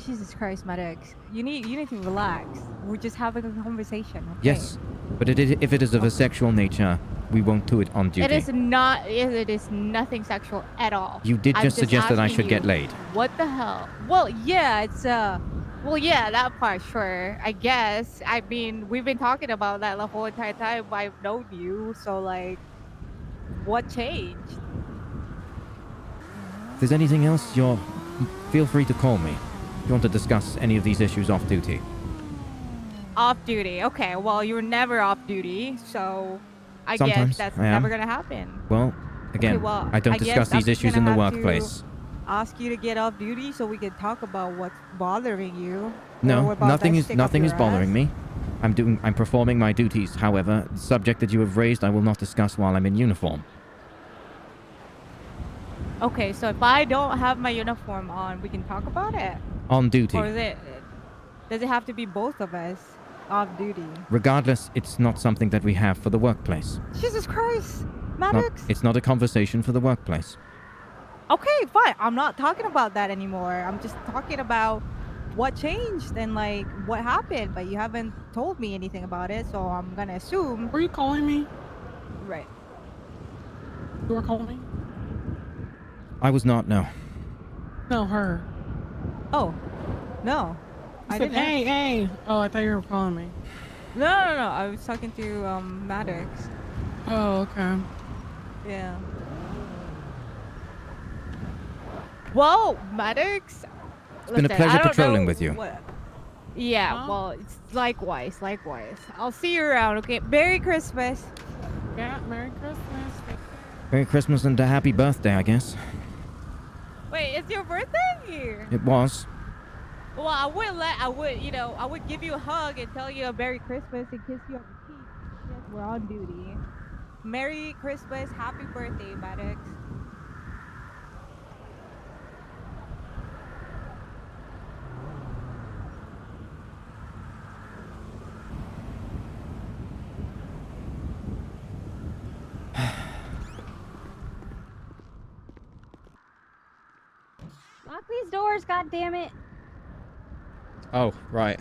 [SPEAKER 10] Jesus Christ, medics. You need to relax. We're just having a conversation. Okay?
[SPEAKER 2] Yes, but if it is of a sexual nature, we won't do it on duty.
[SPEAKER 10] It is not. It is nothing sexual at all.
[SPEAKER 2] You did
[SPEAKER 10] I'm
[SPEAKER 2] just suggest that I
[SPEAKER 10] asking
[SPEAKER 2] should get
[SPEAKER 10] you,
[SPEAKER 2] laid.
[SPEAKER 10] What the hell? Well, yeah, it's well, yeah, that part, sure. I guess. I mean, we've been talking about that the whole entire time I've known you. So like, what changed?
[SPEAKER 2] If there's anything else, feel free to call me. If you want to discuss any of these issues off duty.
[SPEAKER 10] Off duty. Okay. Well, you're never off duty, so I
[SPEAKER 2] Sometimes
[SPEAKER 10] guess that's
[SPEAKER 2] I am.
[SPEAKER 10] never gonna happen.
[SPEAKER 2] Well, again,
[SPEAKER 10] Okay, well,
[SPEAKER 2] I don't
[SPEAKER 10] guess
[SPEAKER 2] discuss
[SPEAKER 10] I'm
[SPEAKER 2] these
[SPEAKER 10] just
[SPEAKER 2] issues
[SPEAKER 10] gonna
[SPEAKER 2] in the
[SPEAKER 10] have to
[SPEAKER 2] workplace.
[SPEAKER 10] Ask you to get off duty so we can talk about what's bothering you. Or
[SPEAKER 2] No,
[SPEAKER 10] about
[SPEAKER 2] nothing
[SPEAKER 10] that
[SPEAKER 2] is
[SPEAKER 10] stick up your
[SPEAKER 2] bothering
[SPEAKER 10] ass.
[SPEAKER 2] me. I'm performing my duties. However, the subject that you have raised, I will not discuss while I'm in uniform.
[SPEAKER 10] Okay, so if I don't have my uniform on, we can talk about it.
[SPEAKER 2] On duty.
[SPEAKER 10] Or does it have to be both of us off duty?
[SPEAKER 2] Regardless, it's not something that we have for the workplace.
[SPEAKER 10] Jesus Christ,
[SPEAKER 2] Not-
[SPEAKER 10] Maddox.
[SPEAKER 2] it's not a conversation for the workplace.
[SPEAKER 10] Okay, fine. I'm not talking about that anymore. I'm just talking about what changed and like what happened, but you haven't told me anything about it, so I'm gonna assume.
[SPEAKER 11] Were you calling me?
[SPEAKER 10] Right.
[SPEAKER 11] You were calling me?
[SPEAKER 2] I was not, no.
[SPEAKER 11] No, her.
[SPEAKER 10] Oh, no.
[SPEAKER 11] I
[SPEAKER 10] I
[SPEAKER 11] said,
[SPEAKER 10] didn't.
[SPEAKER 11] hey, hey. Oh, I thought you were calling me.
[SPEAKER 10] No. I was talking to Maddox.
[SPEAKER 11] Oh, okay.
[SPEAKER 10] Yeah. Well, Maddox.
[SPEAKER 2] It's been a pleasure patrolling with you.
[SPEAKER 10] Yeah, well, it's likewise. I'll see you around, okay? Merry Christmas.
[SPEAKER 11] Yeah, Merry Christmas.
[SPEAKER 2] Merry Christmas and a happy birthday, I guess.
[SPEAKER 10] Wait, it's your birthday?
[SPEAKER 2] It was.
[SPEAKER 10] Well, I would give you a hug and tell you a Merry Christmas and kiss you on the cheek. Yes, we're on duty. Merry Christmas, happy birthday, Maddox.
[SPEAKER 18] Lock these doors, goddammit.
[SPEAKER 2] Oh, right.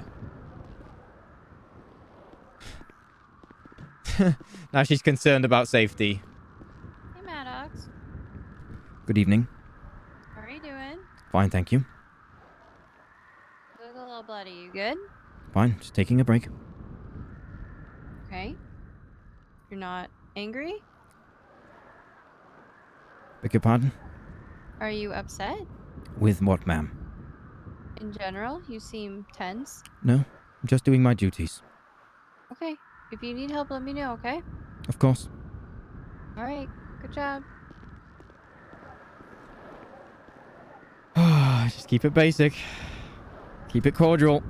[SPEAKER 2] Now she's concerned about safety.
[SPEAKER 18] Hey, Maddox.
[SPEAKER 2] Good evening.
[SPEAKER 18] How are you doing?
[SPEAKER 2] Fine, thank you.
[SPEAKER 18] You look a little bloody. You good?
[SPEAKER 2] Fine, just taking a break.
[SPEAKER 18] Okay. You're not angry?
[SPEAKER 2] Beg your pardon?
[SPEAKER 18] Are you upset?
[SPEAKER 2] With what, ma'am?
[SPEAKER 18] In general, you seem tense.
[SPEAKER 2] No, I'm just doing my duties.
[SPEAKER 18] Okay. If you need help, let me know, okay?
[SPEAKER 2] Of course.
[SPEAKER 18] All right. Good job.
[SPEAKER 2] Just keep it basic. Keep it cordial.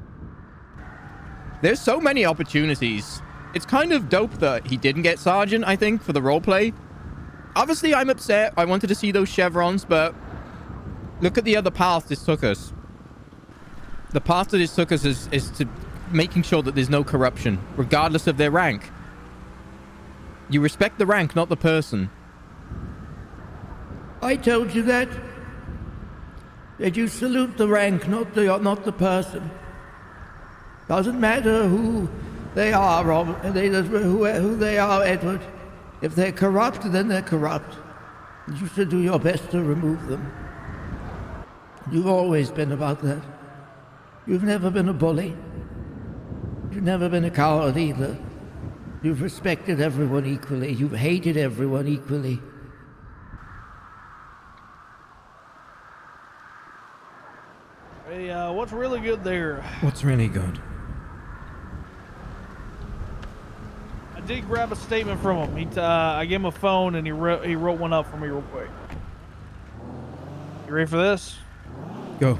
[SPEAKER 2] There's so many opportunities. It's kind of dope that he didn't get Sergeant, I think, for the roleplay. Obviously, I'm upset. I wanted to see those chevrons, but look at the other path this took us. The path that this took us is to making sure that there's no corruption, regardless of their rank. You respect the rank, not the person.
[SPEAKER 1] I told you that. That you salute the rank, not the person. Doesn't matter who they are, Robert. Who they are, Edward. If they're corrupt, then they're corrupt. You should do your best to remove them. You've always been about that. You've never been a bully. You've never been a coward either. You've respected everyone equally. You've hated everyone equally.
[SPEAKER 16] Hey, what's really good there?
[SPEAKER 2] What's really good?
[SPEAKER 16] I did grab a statement from him. I gave him a phone and he wrote one up for me real quick. You ready for this?
[SPEAKER 2] Go.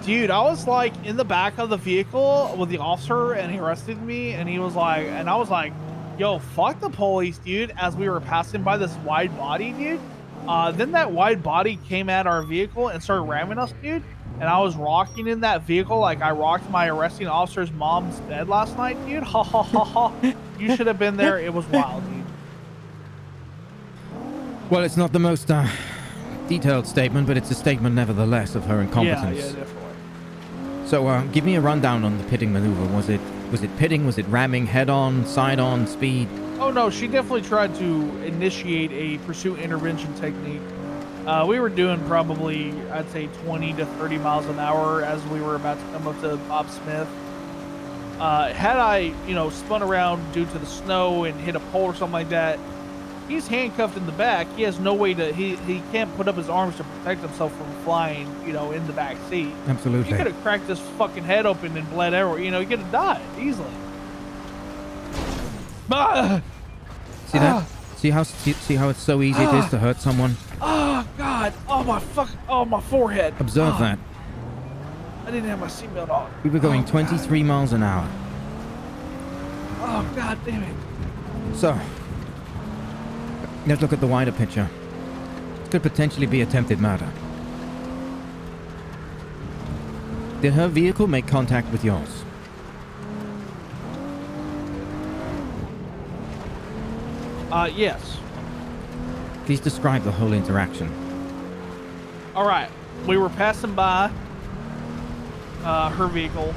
[SPEAKER 16] Dude, I was like in the back of the vehicle with the officer and he arrested me and he was like, and I was like, yo, fuck the police, dude, as we were passing by this wide body, dude. Then that wide body came at our vehicle and started ramming us, dude. And I was rocking in that vehicle like I rocked my arresting officer's mom's bed last night, dude. Ha ha ha ha. You should have been there. It was wild, dude.
[SPEAKER 2] Well, it's not the most detailed statement, but it's a statement nevertheless of her incompetence.
[SPEAKER 16] Yeah, definitely.
[SPEAKER 2] So, give me a rundown on the pitting maneuver. Was it pitting? Was it ramming? Head on? Side on? Speed?
[SPEAKER 16] Oh no, she definitely tried to initiate a pursuit intervention technique. We were doing probably, I'd say 20 to 30 miles an hour as we were about to come up to Bob Smith. Had I, spun around due to the snow and hit a pole or something like that, he's handcuffed in the back. He has no way to, he can't put up his arms to protect himself from flying, in the back seat.
[SPEAKER 2] Absolutely.
[SPEAKER 16] He could have cracked his fucking head open and bled everywhere. He could have died easily.
[SPEAKER 2] See that? See how it's so easy it is to hurt someone?
[SPEAKER 16] Oh God! Oh my forehead!
[SPEAKER 2] Observe that.
[SPEAKER 16] I didn't have my seatbelt on.
[SPEAKER 2] We were going 23 miles an hour.
[SPEAKER 16] Oh God damn it!
[SPEAKER 2] So, let's look at the wider picture. This could potentially be attempted murder. Did her vehicle make contact with yours?
[SPEAKER 16] Yes.
[SPEAKER 2] Please describe the whole interaction.
[SPEAKER 16] All right. We were passing by her vehicle.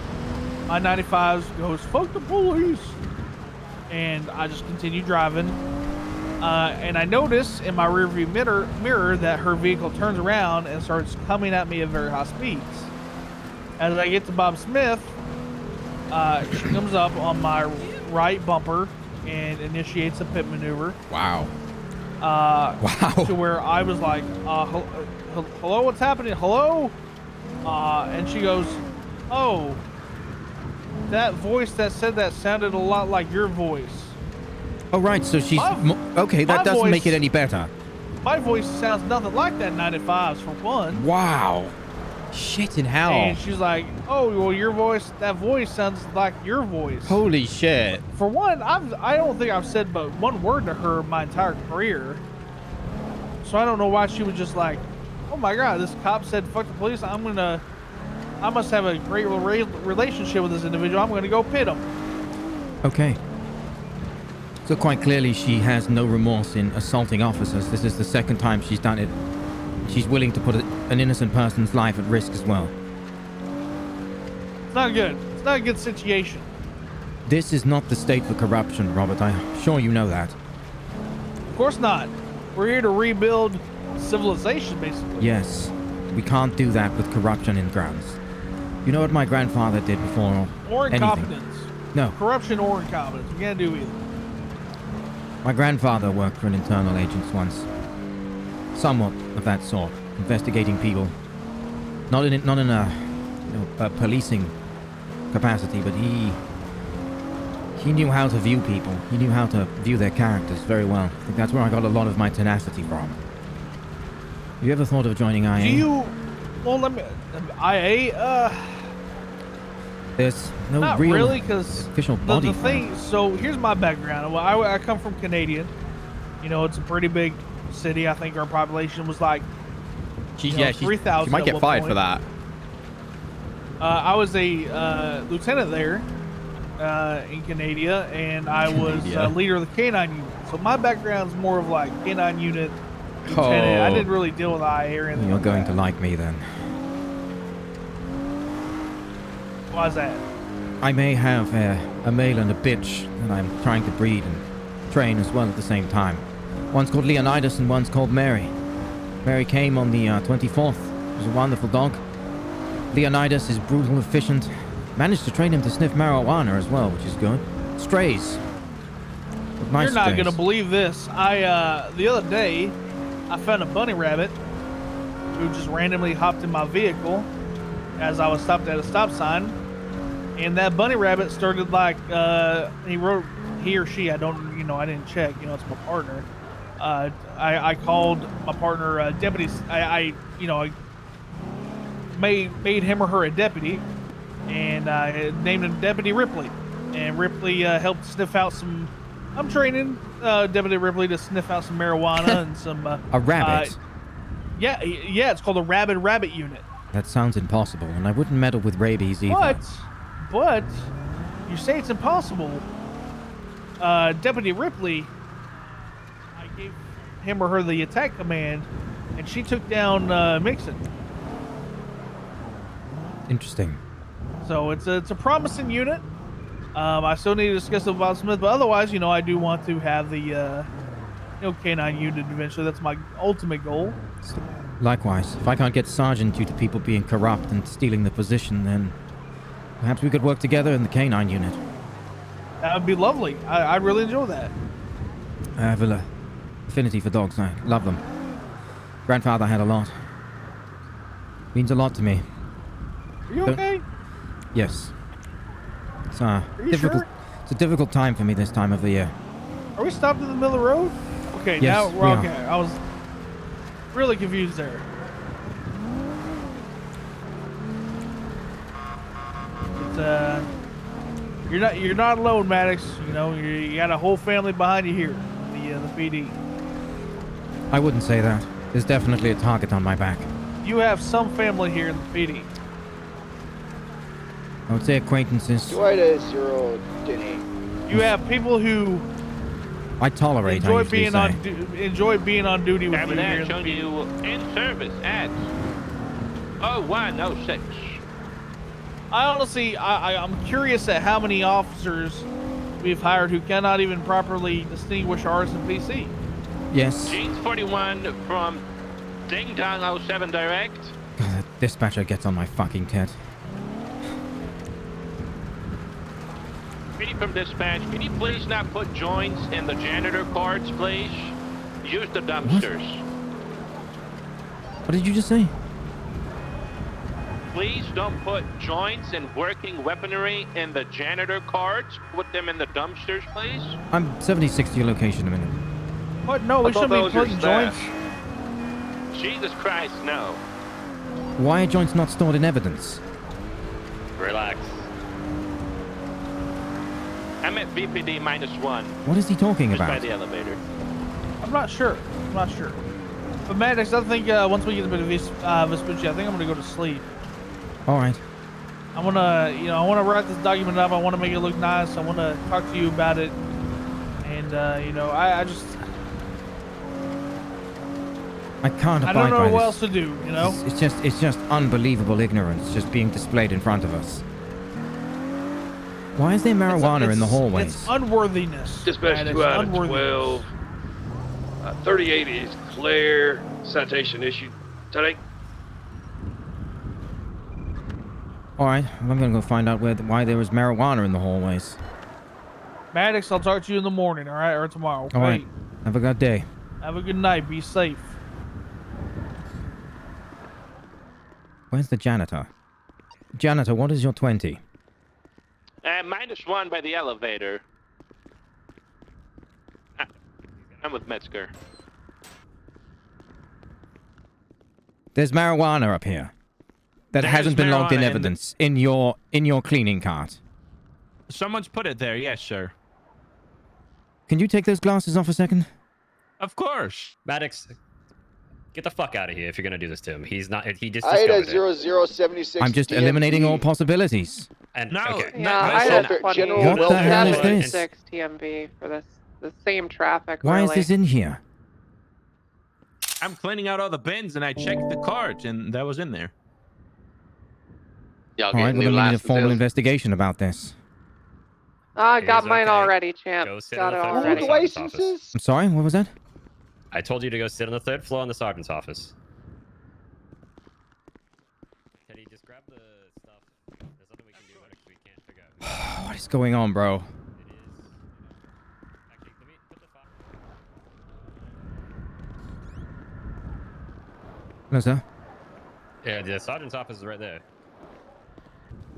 [SPEAKER 16] My 95 goes, fuck the police. And I just continue driving. And I notice in my rearview mirror that her vehicle turns around and starts coming at me at very high speeds. As I get to Bob Smith, she comes up on my right bumper and initiates a pit maneuver.
[SPEAKER 2] Wow.
[SPEAKER 16] To where I was like, hello, what's happening? Hello? And she goes, oh, that voice that said that sounded a lot like your voice.
[SPEAKER 2] Oh, right, so she's... okay, that doesn't make it any better.
[SPEAKER 16] My voice sounds nothing like that 95's for one.
[SPEAKER 2] Wow. Shit in hell.
[SPEAKER 16] And she's like, oh, well, that voice sounds like your voice.
[SPEAKER 2] Holy shit.
[SPEAKER 16] For one, I don't think I've said but one word to her my entire career. So I don't know why she was just like, oh my God, this cop said, fuck the police. I must have a great relationship with this individual. I'm going to go pit him.
[SPEAKER 2] Okay. So quite clearly she has no remorse in assaulting officers. This is the second time she's done it. She's willing to put an innocent person's life at risk as well.
[SPEAKER 16] It's not good. It's not a good situation.
[SPEAKER 2] This is not the state for corruption, Robert. I'm sure you know that.
[SPEAKER 16] Of course not. We're here to rebuild civilization, basically.
[SPEAKER 2] Yes. We can't do that with corruption in grounds. You know what my grandfather did before
[SPEAKER 16] Or
[SPEAKER 2] anything?
[SPEAKER 16] incompetence.
[SPEAKER 2] No.
[SPEAKER 16] Corruption or incompetence. We can't do either.
[SPEAKER 2] My grandfather worked for an internal agent once. Somewhat of that sort, investigating people. Not in a policing capacity, but he knew how to view people. He knew how to view their characters very well. I think that's where I got a lot of my tenacity from. Have you ever thought of joining IA?
[SPEAKER 16] Do you? Well, let me. IA.
[SPEAKER 2] There's no
[SPEAKER 16] Not
[SPEAKER 2] real
[SPEAKER 16] really, because
[SPEAKER 2] official body.
[SPEAKER 16] the thing. So here's my background. Well, I come from Canadian. You know, it's a pretty big city. I think our population was like,
[SPEAKER 2] Yeah,
[SPEAKER 16] 3,000.
[SPEAKER 2] She might get fired for that.
[SPEAKER 16] I was a lieutenant there in Canada, and I was leader of the K9 unit. So my background's more of like K9 unit lieutenant. I didn't really deal with IA or anything.
[SPEAKER 2] You're going to like me then.
[SPEAKER 16] Why's that?
[SPEAKER 2] I may have a male and a bitch that I'm trying to breed and train as well at the same time. One's called Leonidas and one's called Mary. Mary came on the 24th. It was a wonderful dog. Leonidas is brutal, efficient. Managed to train him to sniff marijuana as well, which is good. Strays. Nice
[SPEAKER 16] You're not
[SPEAKER 2] strays.
[SPEAKER 16] gonna believe this. The other day, I found a bunny rabbit who just randomly hopped in my vehicle as I was stopped at a stop sign, and that bunny rabbit started like he or she. I didn't check. It's my partner. I called my partner deputies. I made him or her a deputy, and named him Deputy Ripley. And Ripley helped sniff out some. I'm training Deputy Ripley to sniff out some marijuana and some.
[SPEAKER 2] A rabbit.
[SPEAKER 16] Yeah. It's called a rabid rabbit unit.
[SPEAKER 2] That sounds impossible, and I wouldn't meddle with rabies either.
[SPEAKER 16] But you say it's impossible. Deputy Ripley, I gave him or her the attack command, and she took down Mixon.
[SPEAKER 2] Interesting.
[SPEAKER 16] So it's a promising unit. I still need to discuss it with Bob Smith, but otherwise, I do want to have the K9 unit eventually. That's my ultimate goal.
[SPEAKER 2] Likewise, if I can't get Sergeant due to people being corrupt and stealing the position, then perhaps we could work together in the K9 unit.
[SPEAKER 16] That would be lovely. I'd really enjoy that.
[SPEAKER 2] I have an affinity for dogs. I love them. Grandfather had a lot. Means a lot to me.
[SPEAKER 16] Are you okay?
[SPEAKER 2] Yes. It's
[SPEAKER 16] Are you
[SPEAKER 2] difficult.
[SPEAKER 16] sure?
[SPEAKER 2] It's a difficult time for me this time of the year.
[SPEAKER 16] Are we stopped in the middle of the road? Okay,
[SPEAKER 2] Yes,
[SPEAKER 16] now we're
[SPEAKER 2] we are.
[SPEAKER 16] okay. I was really confused there. It's you're not alone, Maddox. You got a whole family behind you here. The PD.
[SPEAKER 2] I wouldn't say that. There's definitely a target on my back.
[SPEAKER 16] You have some family here in the PD.
[SPEAKER 2] I would say acquaintances.
[SPEAKER 9] You
[SPEAKER 16] have people who
[SPEAKER 2] I tolerate.
[SPEAKER 16] enjoy
[SPEAKER 2] I usually
[SPEAKER 16] being
[SPEAKER 2] say.
[SPEAKER 16] enjoy being on duty with you
[SPEAKER 7] Cabin
[SPEAKER 16] here.
[SPEAKER 7] ad showing you in service at 0106.
[SPEAKER 16] I honestly, I'm curious at how many officers we've hired who cannot even properly distinguish RS and PC.
[SPEAKER 2] Yes.
[SPEAKER 7] Jeans 41 from Ding Dong 07 Direct.
[SPEAKER 2] God, that dispatcher gets on my fucking tit.
[SPEAKER 7] PD from dispatch, can you please not put joints in the janitor carts, please? Use the dumpsters.
[SPEAKER 2] What did you just say?
[SPEAKER 7] Please don't put joints and working weaponry in the janitor carts. Put them in the dumpsters, please.
[SPEAKER 2] I'm 76 to your location a minute.
[SPEAKER 16] What? No, we shouldn't be putting joints.
[SPEAKER 7] Jesus Christ, no.
[SPEAKER 2] Why are joints not stored in evidence?
[SPEAKER 7] Relax. I'm at VPD -1.
[SPEAKER 2] What is he talking
[SPEAKER 7] Just by
[SPEAKER 2] about?
[SPEAKER 7] the elevator.
[SPEAKER 16] I'm not sure. But Maddox, I think once we get a bit of Vespucci, I think I'm gonna go to sleep.
[SPEAKER 2] All right.
[SPEAKER 16] I wanna write this document up. I wanna make it look nice. I wanna talk to you about it. And I just
[SPEAKER 2] I can't abide
[SPEAKER 16] I don't know
[SPEAKER 2] by
[SPEAKER 16] what
[SPEAKER 2] this.
[SPEAKER 16] else to do.
[SPEAKER 2] It's just unbelievable ignorance just being displayed in front of us. Why is there marijuana in the hallways?
[SPEAKER 16] It's unworthiness.
[SPEAKER 4] Dispatch
[SPEAKER 16] Maddox,
[SPEAKER 4] 2 out of
[SPEAKER 16] unworthiness.
[SPEAKER 4] 12. 38 is clear. Citation issued today.
[SPEAKER 2] All right, well, I'm gonna go find out why there was marijuana in the hallways.
[SPEAKER 16] Maddox, I'll talk to you in the morning, all right, or tomorrow. Okay?
[SPEAKER 2] All right, have a good day.
[SPEAKER 16] Have a good night. Be safe.
[SPEAKER 2] Where's the janitor? Janitor, what is your 20?
[SPEAKER 7] -1 by the elevator. I'm with Metzger.
[SPEAKER 2] There's marijuana up here. That
[SPEAKER 7] There's
[SPEAKER 2] hasn't been logged in
[SPEAKER 7] marijuana in the-
[SPEAKER 2] evidence in your cleaning cart.
[SPEAKER 7] Someone's put it there, yes, sir.
[SPEAKER 2] Can you take those glasses off a second?
[SPEAKER 7] Of course.
[SPEAKER 19] Maddox, get the fuck out of here if you're gonna do this to him. He's not. He just
[SPEAKER 20] Ida
[SPEAKER 19] discovered it.
[SPEAKER 20] 0076.
[SPEAKER 2] I'm just eliminating all possibilities.
[SPEAKER 19] And
[SPEAKER 7] No,
[SPEAKER 19] okay.
[SPEAKER 3] Yeah, I
[SPEAKER 20] listen,
[SPEAKER 3] had
[SPEAKER 20] Shelter,
[SPEAKER 3] 20.
[SPEAKER 20] General
[SPEAKER 2] What the hell is this?
[SPEAKER 3] 6 TMB for this. The same traffic.
[SPEAKER 2] Why
[SPEAKER 3] really.
[SPEAKER 2] is this in here?
[SPEAKER 7] I'm cleaning out all the bins and I checked the cart and that was in there.
[SPEAKER 2] All right, well, then we need a formal investigation about this.
[SPEAKER 3] I
[SPEAKER 19] It
[SPEAKER 3] got
[SPEAKER 19] is
[SPEAKER 3] mine
[SPEAKER 19] okay.
[SPEAKER 3] already, champ.
[SPEAKER 19] Go sit
[SPEAKER 3] Got
[SPEAKER 19] on
[SPEAKER 3] it
[SPEAKER 19] the third
[SPEAKER 3] already.
[SPEAKER 19] floor of the sergeant's office.
[SPEAKER 2] I'm sorry, what was that?
[SPEAKER 19] I told you to go sit on the 3rd floor in the sergeant's office. Teddy, just grab the stuff. There's nothing we can do about it 'cause we can't figure out.
[SPEAKER 2] What is going on, bro?
[SPEAKER 19] Actually, let me put the file.
[SPEAKER 2] Hello, sir.
[SPEAKER 19] Yeah, the sergeant's office is right there.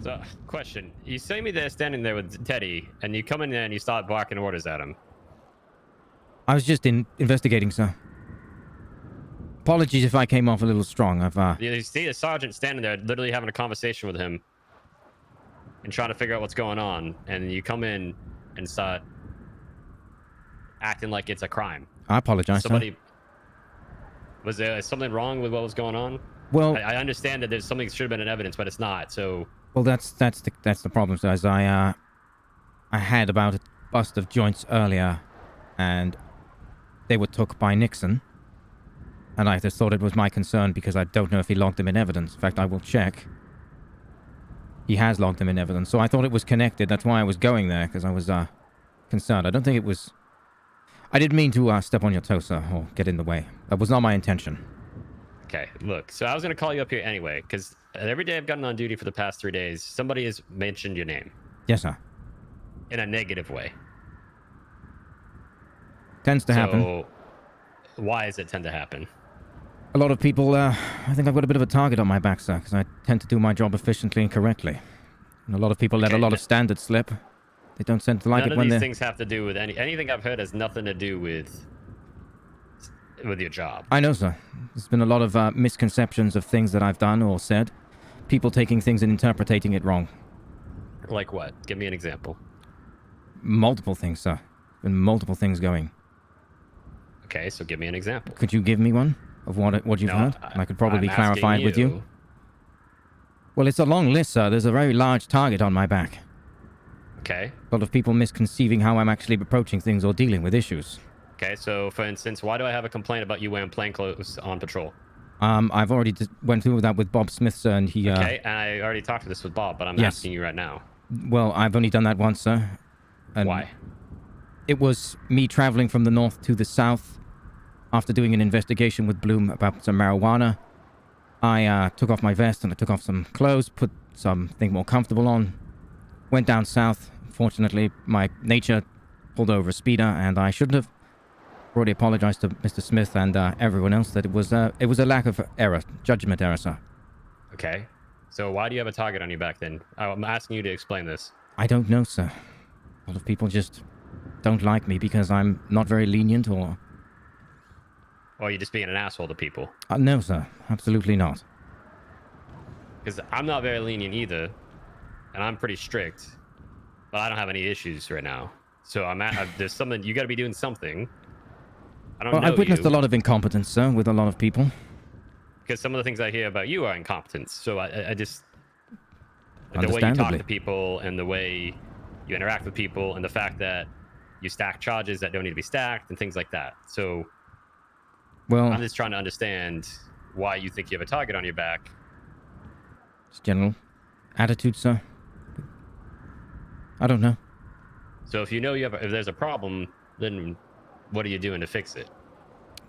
[SPEAKER 19] So, question. You see me there standing there with Teddy, and you come in there and you start barking orders at him.
[SPEAKER 2] I was just investigating, sir. Apologies if I came off a little strong.
[SPEAKER 19] You see the sergeant standing there, literally having a conversation with him, and trying to figure out what's going on, and you come in and start acting like it's a crime.
[SPEAKER 2] I apologize,
[SPEAKER 19] Somebody,
[SPEAKER 2] sir.
[SPEAKER 19] was there something wrong with what was going on?
[SPEAKER 2] Well,
[SPEAKER 19] I understand that there's something that should have been in evidence, but it's not. So,
[SPEAKER 2] well, that's the problem, sir. As I had about a bust of joints earlier, and they were took by Nixon, and I just thought it was my concern because I don't know if he logged them in evidence. In fact, I will check. He has logged them in evidence, so I thought it was connected. That's why I was going there, because I was concerned. I don't think it was. I didn't mean to step on your toe, sir, or get in the way. That was not my intention.
[SPEAKER 19] okay, look. So I was gonna call you up here anyway, because every day I've gotten on duty for the past 3 days, somebody has mentioned your name.
[SPEAKER 2] Yes, sir.
[SPEAKER 19] In a negative way.
[SPEAKER 2] Tends to happen.
[SPEAKER 19] Why does it tend to happen?
[SPEAKER 2] A lot of people, I think I've got a bit of a target on my back, sir, because I tend to do my job efficiently and correctly. And a lot of people let a lot of standards slip. They don't tend to like
[SPEAKER 19] None
[SPEAKER 2] it
[SPEAKER 19] of
[SPEAKER 2] when
[SPEAKER 19] these
[SPEAKER 2] they're...
[SPEAKER 19] things have to do with anything I've heard has nothing to do with your job.
[SPEAKER 2] I know, sir. There's been a lot of misconceptions of things that I've done or said. People taking things and interpreting it wrong.
[SPEAKER 19] Like what? Give me an example.
[SPEAKER 2] Multiple things, sir. Been multiple things going.
[SPEAKER 19] Okay, so give me an example.
[SPEAKER 2] Could you give me one of what you've heard? And I could probably
[SPEAKER 19] I'm
[SPEAKER 2] clarify it
[SPEAKER 19] asking
[SPEAKER 2] with you. Well, it's a long list, sir. There's a very large target on my back.
[SPEAKER 19] Okay.
[SPEAKER 2] A lot of people misconceiving how I'm actually approaching things or dealing with issues.
[SPEAKER 19] Okay, so for instance, why do I have a complaint about you wearing plainclothes on patrol?
[SPEAKER 2] I've already went through that with Bob Smith, sir, and he...
[SPEAKER 19] Okay, and I already talked to this with Bob, but I'm
[SPEAKER 2] Yes.
[SPEAKER 19] asking you right now.
[SPEAKER 2] Well, I've only done that once, sir. And
[SPEAKER 19] Why?
[SPEAKER 2] It was me traveling from the north to the south after doing an investigation with Bloom about some marijuana. I took off my vest and I took off some clothes, put something more comfortable on, went down south. Fortunately, my nature pulled over a speeder, and I shouldn't have. Already apologized to Mr. Smith and everyone else that it was a lack of error, judgment error, sir.
[SPEAKER 19] Okay, so why do you have a target on your back then? I'm asking you to explain this.
[SPEAKER 2] I don't know, sir. A lot of people just don't like me because I'm not very lenient or...
[SPEAKER 19] Or you're just being an asshole to people?
[SPEAKER 2] no, sir. Absolutely not.
[SPEAKER 19] Because I'm not very lenient either, and I'm pretty strict, but I don't have any issues right now. So there's something, you gotta be doing something. I don't know
[SPEAKER 2] I've witnessed
[SPEAKER 19] you,
[SPEAKER 2] a lot of incompetence, sir, with a lot of people.
[SPEAKER 19] because some of the things I hear about you are incompetence. So I just... The way you talk
[SPEAKER 2] Understandably.
[SPEAKER 19] to people and the way you interact with people and the fact that you stack charges that don't need to be stacked and things like that. So
[SPEAKER 2] Well,
[SPEAKER 19] I'm just trying to understand why you think you have a target on your back.
[SPEAKER 2] it's general attitude, sir. I don't know.
[SPEAKER 19] So if you know if there's a problem, then what are you doing to fix it?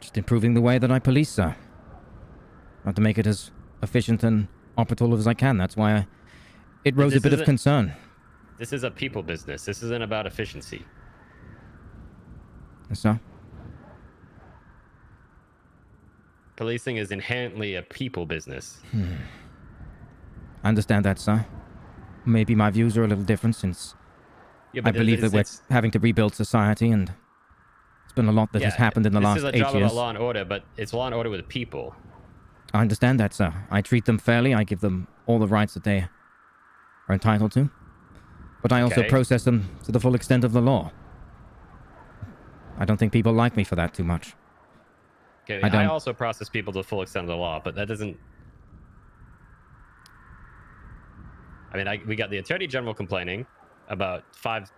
[SPEAKER 2] Just improving the way that I police, sir. Not to make it as efficient and operative as I can. That's why it rose a
[SPEAKER 19] This
[SPEAKER 2] bit of
[SPEAKER 19] isn't-
[SPEAKER 2] concern.
[SPEAKER 19] This is a people business. This isn't about efficiency.
[SPEAKER 2] Yes, sir.
[SPEAKER 19] Policing is inherently a people business.
[SPEAKER 2] I understand that, sir. maybe my views are a little different since
[SPEAKER 19] Yeah,
[SPEAKER 2] I believe that we're having to rebuild society, and it's been a lot that has happened in the last 8
[SPEAKER 19] This is a job
[SPEAKER 2] years.
[SPEAKER 19] about law and order, but it's law and order with people.
[SPEAKER 2] I understand that, sir. I treat them fairly. I give them all the rights that they are entitled to. But I also
[SPEAKER 19] Okay.
[SPEAKER 2] process them to the full extent of the law. I don't think people like me for that too much.
[SPEAKER 19] Okay,
[SPEAKER 2] I
[SPEAKER 19] I
[SPEAKER 2] don't-
[SPEAKER 19] also process people to the full extent of the law, but that doesn't... I mean, we got the Attorney General complaining about five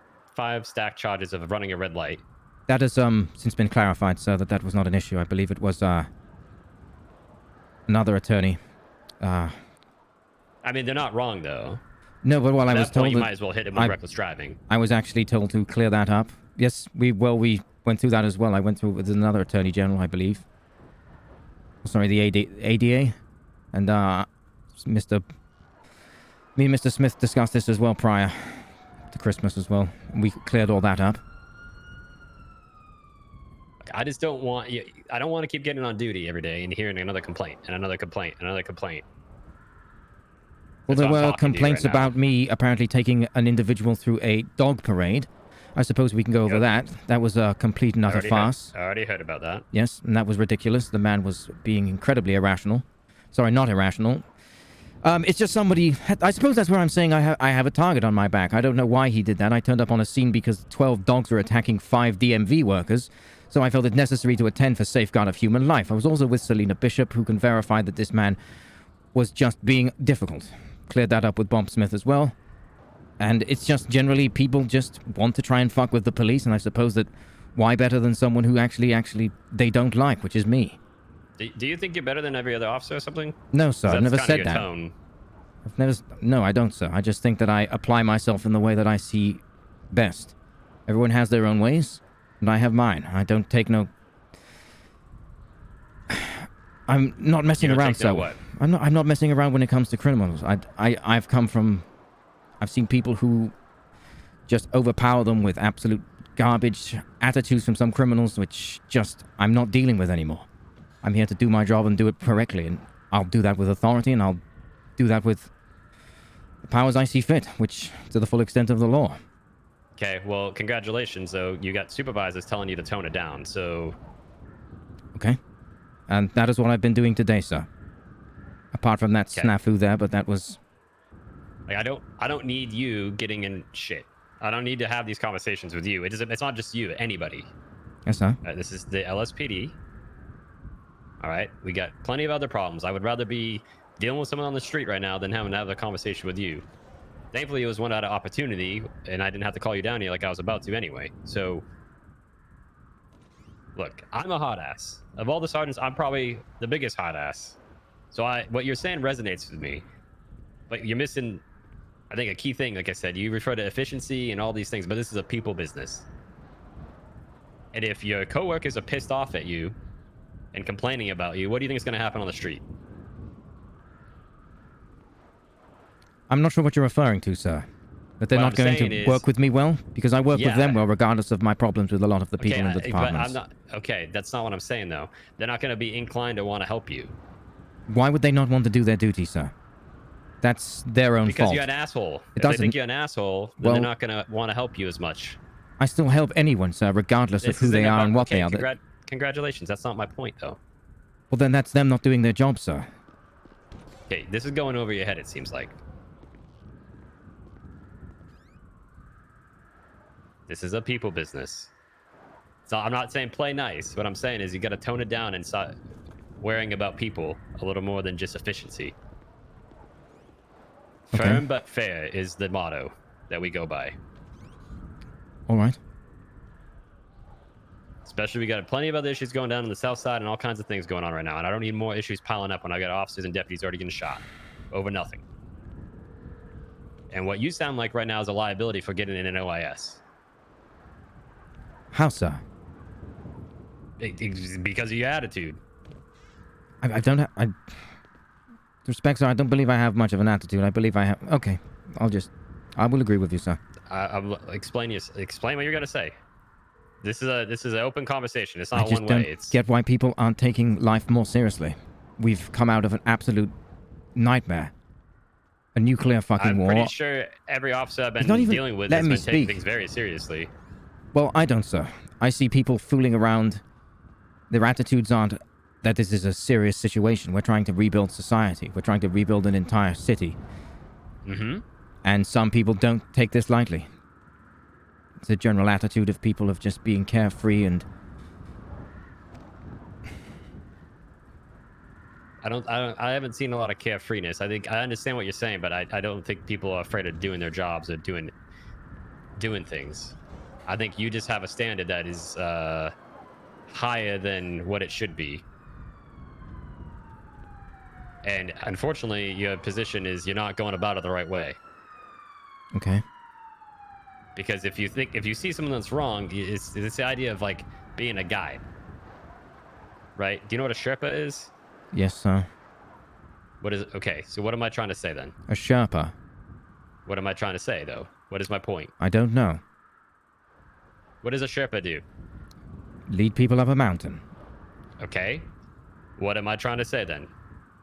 [SPEAKER 19] stack charges of running a red light.
[SPEAKER 2] That has since been clarified, sir, that was not an issue. I believe it was another attorney.
[SPEAKER 19] I mean, they're not wrong, though.
[SPEAKER 2] No, but while I
[SPEAKER 19] At
[SPEAKER 2] was
[SPEAKER 19] that point,
[SPEAKER 2] told
[SPEAKER 19] you
[SPEAKER 2] that
[SPEAKER 19] might as well hit him with reckless driving.
[SPEAKER 2] I was actually told to clear that up. Yes, we went through that as well. I went through it with another attorney general, I believe. Sorry, the ADA, and me and Mr. Smith discussed this as well prior to Christmas as well. We cleared all that up.
[SPEAKER 19] I just don't want you. I don't want to keep getting on duty every day and hearing another complaint and another complaint and another complaint.
[SPEAKER 2] Well,
[SPEAKER 19] That's
[SPEAKER 2] there
[SPEAKER 19] why I'm
[SPEAKER 2] were
[SPEAKER 19] talking to you
[SPEAKER 2] complaints
[SPEAKER 19] right now.
[SPEAKER 2] about me apparently taking an individual through a dog parade. I suppose we can go over that. That was a complete and utter farce.
[SPEAKER 19] I already heard about that.
[SPEAKER 2] Yes, and that was ridiculous. The man was being incredibly irrational. Sorry, not irrational. It's just somebody... I suppose that's where I'm saying I have a target on my back. I don't know why he did that. I turned up on a scene because 12 dogs were attacking 5 DMV workers, so I felt it necessary to attend for safeguard of human life. I was also with Selena Bishop, who can verify that this man was just being difficult. Cleared that up with Bob Smith as well. And it's just generally people just want to try and fuck with the police, and I suppose that why better than someone who actually they don't like, which is me.
[SPEAKER 19] Do you think you're better than every other officer or something?
[SPEAKER 2] No, sir,
[SPEAKER 19] 'Cause
[SPEAKER 2] I've never
[SPEAKER 19] that's kinda
[SPEAKER 2] said
[SPEAKER 19] your
[SPEAKER 2] that.
[SPEAKER 19] Tone.
[SPEAKER 2] I've never... No, I don't, sir. I just think that I apply myself in the way that I see best. Everyone has their own ways, and I have mine. I don't take no... I'm not messing
[SPEAKER 19] You don't
[SPEAKER 2] around,
[SPEAKER 19] take no
[SPEAKER 2] sir.
[SPEAKER 19] what?
[SPEAKER 2] I'm not messing around when it comes to criminals. I've come from... I've seen people who just overpower them with absolute garbage attitudes from some criminals, which just I'm not dealing with anymore. I'm here to do my job and do it correctly, and I'll do that with authority, and I'll do that with the powers I see fit, which to the full extent of the law.
[SPEAKER 19] Okay, well, congratulations, though. You got supervisors telling you to tone it down, so...
[SPEAKER 2] Okay? And that is what I've been doing today, sir. Apart from that snafu there, but that was...
[SPEAKER 19] Like, I don't need you getting in shit. I don't need to have these conversations with you. It's not just you, anybody.
[SPEAKER 2] Yes, sir.
[SPEAKER 19] This is the LSPD. All right, we got plenty of other problems. I would rather be dealing with someone on the street right now than having to have a conversation with you. Thankfully, it was one out of opportunity, and I didn't have to call you down here like I was about to anyway. So, look, I'm a hot ass. Of all the sergeants, I'm probably the biggest hot ass. So what you're saying resonates with me, but you're missing, I think, a key thing. Like I said, you refer to efficiency and all these things, but this is a people business. And if your coworkers are pissed off at you and complaining about you, what do you think is going to happen on the street?
[SPEAKER 2] I'm not sure what you're referring to, sir. That they're
[SPEAKER 19] What
[SPEAKER 2] not
[SPEAKER 19] I'm
[SPEAKER 2] going
[SPEAKER 19] saying
[SPEAKER 2] to
[SPEAKER 19] is-
[SPEAKER 2] work with me well? Because I work with
[SPEAKER 19] Yeah.
[SPEAKER 2] them well, regardless of my problems with a lot of the people in the
[SPEAKER 19] but
[SPEAKER 2] departments.
[SPEAKER 19] I'm not. Okay, that's not what I'm saying though. They're not going to be inclined to want to help you
[SPEAKER 2] Why would they not want to do their duty, sir? That's their own
[SPEAKER 19] because
[SPEAKER 2] fault.
[SPEAKER 19] you're an asshole.
[SPEAKER 2] It
[SPEAKER 19] If they
[SPEAKER 2] doesn't...
[SPEAKER 19] think you're an asshole, then
[SPEAKER 2] Well-
[SPEAKER 19] they're not going to want to help you as much.
[SPEAKER 2] I still help anyone, sir, regardless of
[SPEAKER 19] This
[SPEAKER 2] who
[SPEAKER 19] isn't
[SPEAKER 2] they are
[SPEAKER 19] about-
[SPEAKER 2] and what
[SPEAKER 19] okay,
[SPEAKER 2] they are.
[SPEAKER 19] Congratulations. That's not my point though.
[SPEAKER 2] Well, then that's them not doing their job, sir.
[SPEAKER 19] Okay, this is going over your head. It seems like. This is a people business. So I'm not saying play nice. What I'm saying is you got to tone it down and start worrying about people a little more than just efficiency.
[SPEAKER 2] Okay.
[SPEAKER 19] Firm but fair is the motto that we go by.
[SPEAKER 2] All right.
[SPEAKER 19] Especially we got plenty of other issues going down on the south side and all kinds of things going on right now. And I don't need more issues piling up when I got officers and deputies already getting shot over nothing. And what you sound like right now is a liability for getting in an OIS.
[SPEAKER 2] How, sir?
[SPEAKER 19] Because of your attitude.
[SPEAKER 2] I don't have... With respect, sir, I don't believe I have much of an attitude. I believe I have... Okay. I will agree with you, sir.
[SPEAKER 19] Explain what you're going to say. This is an open conversation. It's
[SPEAKER 2] I
[SPEAKER 19] not
[SPEAKER 2] just
[SPEAKER 19] one
[SPEAKER 2] don't
[SPEAKER 19] way. It's
[SPEAKER 2] get why people aren't taking life more seriously. We've come out of an absolute nightmare. a nuclear fucking
[SPEAKER 19] I'm
[SPEAKER 2] war.
[SPEAKER 19] pretty sure every officer I've been
[SPEAKER 2] not even
[SPEAKER 19] dealing with
[SPEAKER 2] letting
[SPEAKER 19] has been
[SPEAKER 2] me
[SPEAKER 19] taking
[SPEAKER 2] speak.
[SPEAKER 19] things very seriously.
[SPEAKER 2] Well, I don't, sir. I see people fooling around. Their attitudes aren't that this is a serious situation. We're trying to rebuild society. We're trying to rebuild an entire city.
[SPEAKER 19] Mm-hmm.
[SPEAKER 2] And some people don't take this lightly. It's a general attitude of people of just being carefree and...
[SPEAKER 19] I haven't seen a lot of carefreeness. I understand what you're saying, but I don't think people are afraid of doing their jobs or doing things. I think you just have a standard that is higher than what it should be. And unfortunately, your position is you're not going about it the right way.
[SPEAKER 2] Okay.
[SPEAKER 19] Because if you see something that's wrong, it's the idea of like being a guide, right? Do you know what a Sherpa is?
[SPEAKER 2] Yes, sir.
[SPEAKER 19] What is it? Okay, so what am I trying to say then?
[SPEAKER 2] A Sherpa.
[SPEAKER 19] What am I trying to say though? What is my point?
[SPEAKER 2] I don't know.
[SPEAKER 19] What does a Sherpa do?
[SPEAKER 2] Lead people up a mountain.
[SPEAKER 19] Okay. What am I trying to say then?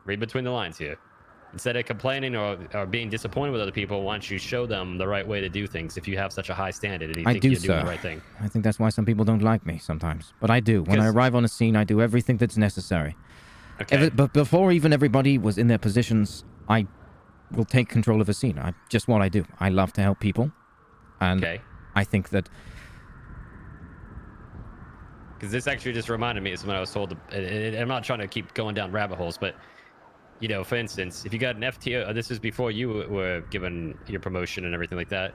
[SPEAKER 19] Read between the lines here. Instead of complaining or being disappointed with other people, why don't you show them the right way to do things if you have such a high standard and you think you're doing the right thing?
[SPEAKER 2] I think that's why some people don't like me sometimes. But I do. When I arrive on a scene, I do everything that's necessary.
[SPEAKER 19] Okay.
[SPEAKER 2] But before even everybody was in their positions, I will take control of a scene. Just what I do. I love to help people. And I think that...
[SPEAKER 19] Because this actually just reminded me of something I was told. And I'm not trying to keep going down rabbit holes, but... You know, for instance, if you got an FTO, this is before you were given your promotion and everything like that.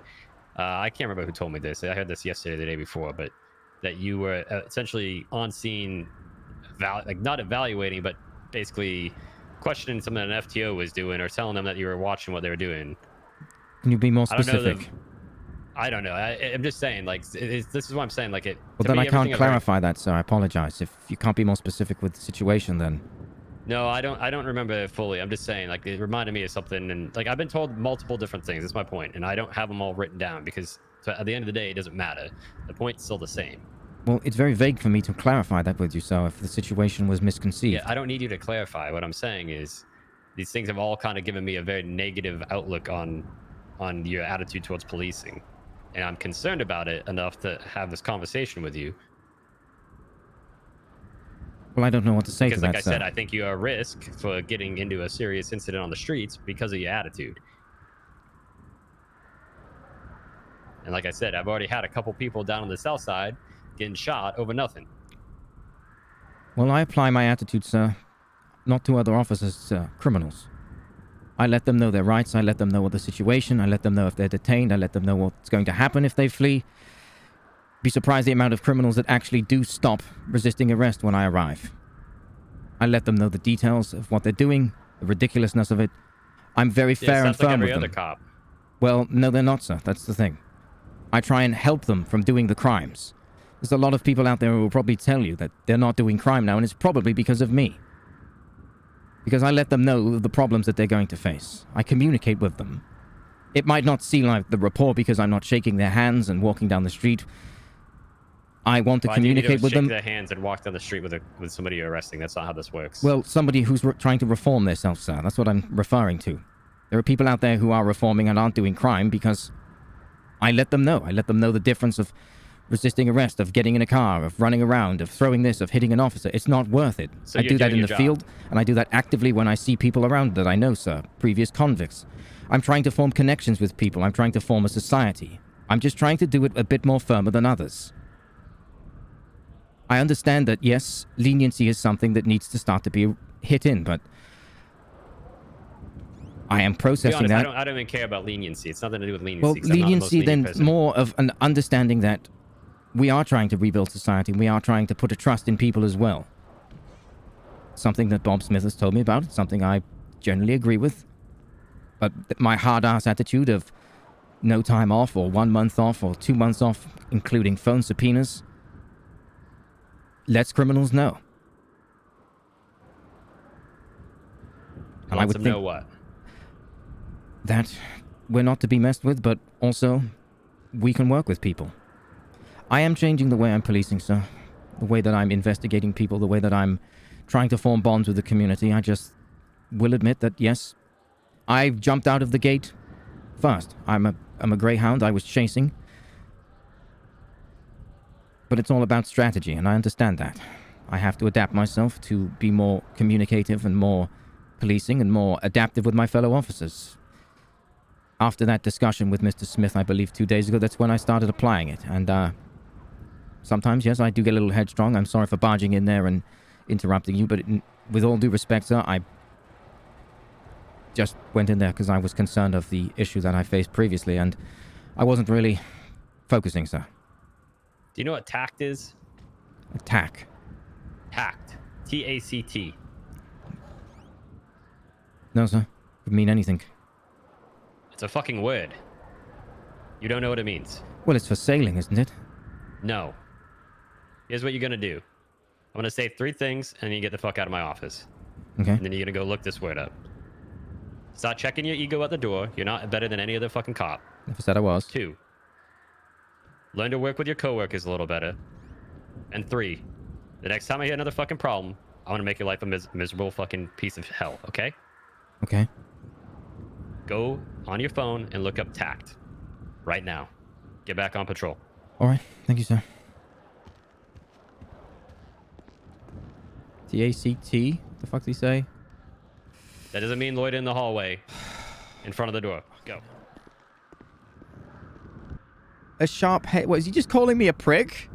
[SPEAKER 19] I can't remember who told me this. I heard this yesterday, the day before, but that you were essentially on scene, like not evaluating, but basically questioning something an FTO was doing or telling them that you were watching what they were doing.
[SPEAKER 2] Can you be more specific?
[SPEAKER 19] I don't know. I'm just saying, like, this is what I'm saying. Like,
[SPEAKER 2] Well, then I can't clarify that, sir. I apologize. If you can't be more specific with the situation, then...
[SPEAKER 19] No, I don't remember it fully. I'm just saying, like, it reminded me of something, and like I've been told multiple different things. That's my point, and I don't have them all written down because at the end of the day, it doesn't matter. The point's still the same.
[SPEAKER 2] Well, it's very vague for me to clarify that with you, sir, if the situation was misconceived.
[SPEAKER 19] Yeah, I don't need you to clarify. What I'm saying is, these things have all kind of given me a very negative outlook on your attitude towards policing, and I'm concerned about it enough to have this conversation with you.
[SPEAKER 2] Well, I don't know what to say
[SPEAKER 19] because
[SPEAKER 2] to
[SPEAKER 19] like
[SPEAKER 2] that,
[SPEAKER 19] I
[SPEAKER 2] sir.
[SPEAKER 19] said, I think you're a risk for getting into a serious incident on the streets because of your attitude. And like I said, I've already had a couple people down on the south side getting shot over nothing.
[SPEAKER 2] Well, I apply my attitude, sir, not to other officers, criminals. I let them know their rights. I let them know what the situation. I let them know if they're detained. I let them know what's going to happen if they flee. Be surprised the amount of criminals that actually do stop resisting arrest when I arrive. I let them know the details of what they're doing, the ridiculousness of it. I'm very fair and firm
[SPEAKER 19] like every
[SPEAKER 2] with
[SPEAKER 19] other
[SPEAKER 2] them.
[SPEAKER 19] cop.
[SPEAKER 2] Well, no, they're not, sir. That's the thing. I try and help them from doing the crimes. There's a lot of people out there who will probably tell you that they're not doing crime now, and it's probably because of me. Because I let them know the problems that they're going to face. I communicate with them. It might not seem like the rapport because I'm not shaking their hands and walking down the street. I want to communicate with them.
[SPEAKER 19] Shake their hands and walk down the street with somebody you're arresting. That's not how this works.
[SPEAKER 2] Well, somebody who's trying to reform themselves, sir. That's what I'm referring to. There are people out there who are reforming and aren't doing crime because I let them know. I let them know the difference of resisting arrest, of getting in a car, of running around, of throwing this, of hitting an officer. It's not worth it.
[SPEAKER 19] So
[SPEAKER 2] I
[SPEAKER 19] you're
[SPEAKER 2] do that
[SPEAKER 19] doing
[SPEAKER 2] in
[SPEAKER 19] your
[SPEAKER 2] the
[SPEAKER 19] job.
[SPEAKER 2] field, and I do that actively when I see people around that I know, sir. Previous convicts. I'm trying to form connections with people. I'm trying to form a society. I'm just trying to do it a bit more firmer than others. I understand that, yes, leniency is something that needs to start to be hit in, but I am
[SPEAKER 19] To be
[SPEAKER 2] processing
[SPEAKER 19] honest,
[SPEAKER 2] that.
[SPEAKER 19] I don't even care about leniency. It's nothing to do with leniency.
[SPEAKER 2] Well,
[SPEAKER 19] 'cause I'm not the most
[SPEAKER 2] leniency
[SPEAKER 19] lenient
[SPEAKER 2] then
[SPEAKER 19] person.
[SPEAKER 2] more of an understanding that we are trying to rebuild society. We are trying to put a trust in people as well. Something that Bob Smith has told me about. Something I generally agree with. But my hard-ass attitude of no time off or 1 month off or 2 months off, including phone subpoenas, lets criminals know. And I
[SPEAKER 19] Lets
[SPEAKER 2] would
[SPEAKER 19] them
[SPEAKER 2] think
[SPEAKER 19] know what?
[SPEAKER 2] that we're not to be messed with, but also we can work with people. I am changing the way I'm policing, sir. The way that I'm investigating people, the way that I'm trying to form bonds with the community. I just will admit that, yes, I jumped out of the gate first. I'm a greyhound. I was chasing. But it's all about strategy, and I understand that. I have to adapt myself to be more communicative and more policing and more adaptive with my fellow officers. After that discussion with Mr. Smith, I believe 2 days ago, that's when I started applying it. And sometimes, yes, I do get a little headstrong. I'm sorry for barging in there and interrupting you, but with all due respect, sir, I just went in there because I was concerned of the issue that I faced previously, and I wasn't really focusing, sir.
[SPEAKER 19] Do you know what tact is?
[SPEAKER 2] Attack.
[SPEAKER 19] Tact. T-A-C-T.
[SPEAKER 2] No, sir. Could mean anything.
[SPEAKER 19] It's a fucking word. You don't know what it means.
[SPEAKER 2] Well, it's for sailing, isn't it?
[SPEAKER 19] No. Here's what you're gonna do. I'm gonna say 3 things, and you get the fuck out of my office.
[SPEAKER 2] Okay.
[SPEAKER 19] And then you're gonna go look this word up. Start checking your ego at the door. You're not better than any other fucking cop.
[SPEAKER 2] Never said I was.
[SPEAKER 19] 2. Learn to work with your coworkers a little better. And 3. The next time I hear another fucking problem, I want to make your life a miserable fucking piece of hell, okay?
[SPEAKER 2] Okay.
[SPEAKER 19] Go on your phone and look up tact. Right now. Get back on patrol.
[SPEAKER 2] All right. Thank you, sir. T-A-C-T? The fuck did he say?
[SPEAKER 19] That doesn't mean loiter in the hallway. In front of the door. Go.
[SPEAKER 2] A sharp head. What, is he just calling me a prick?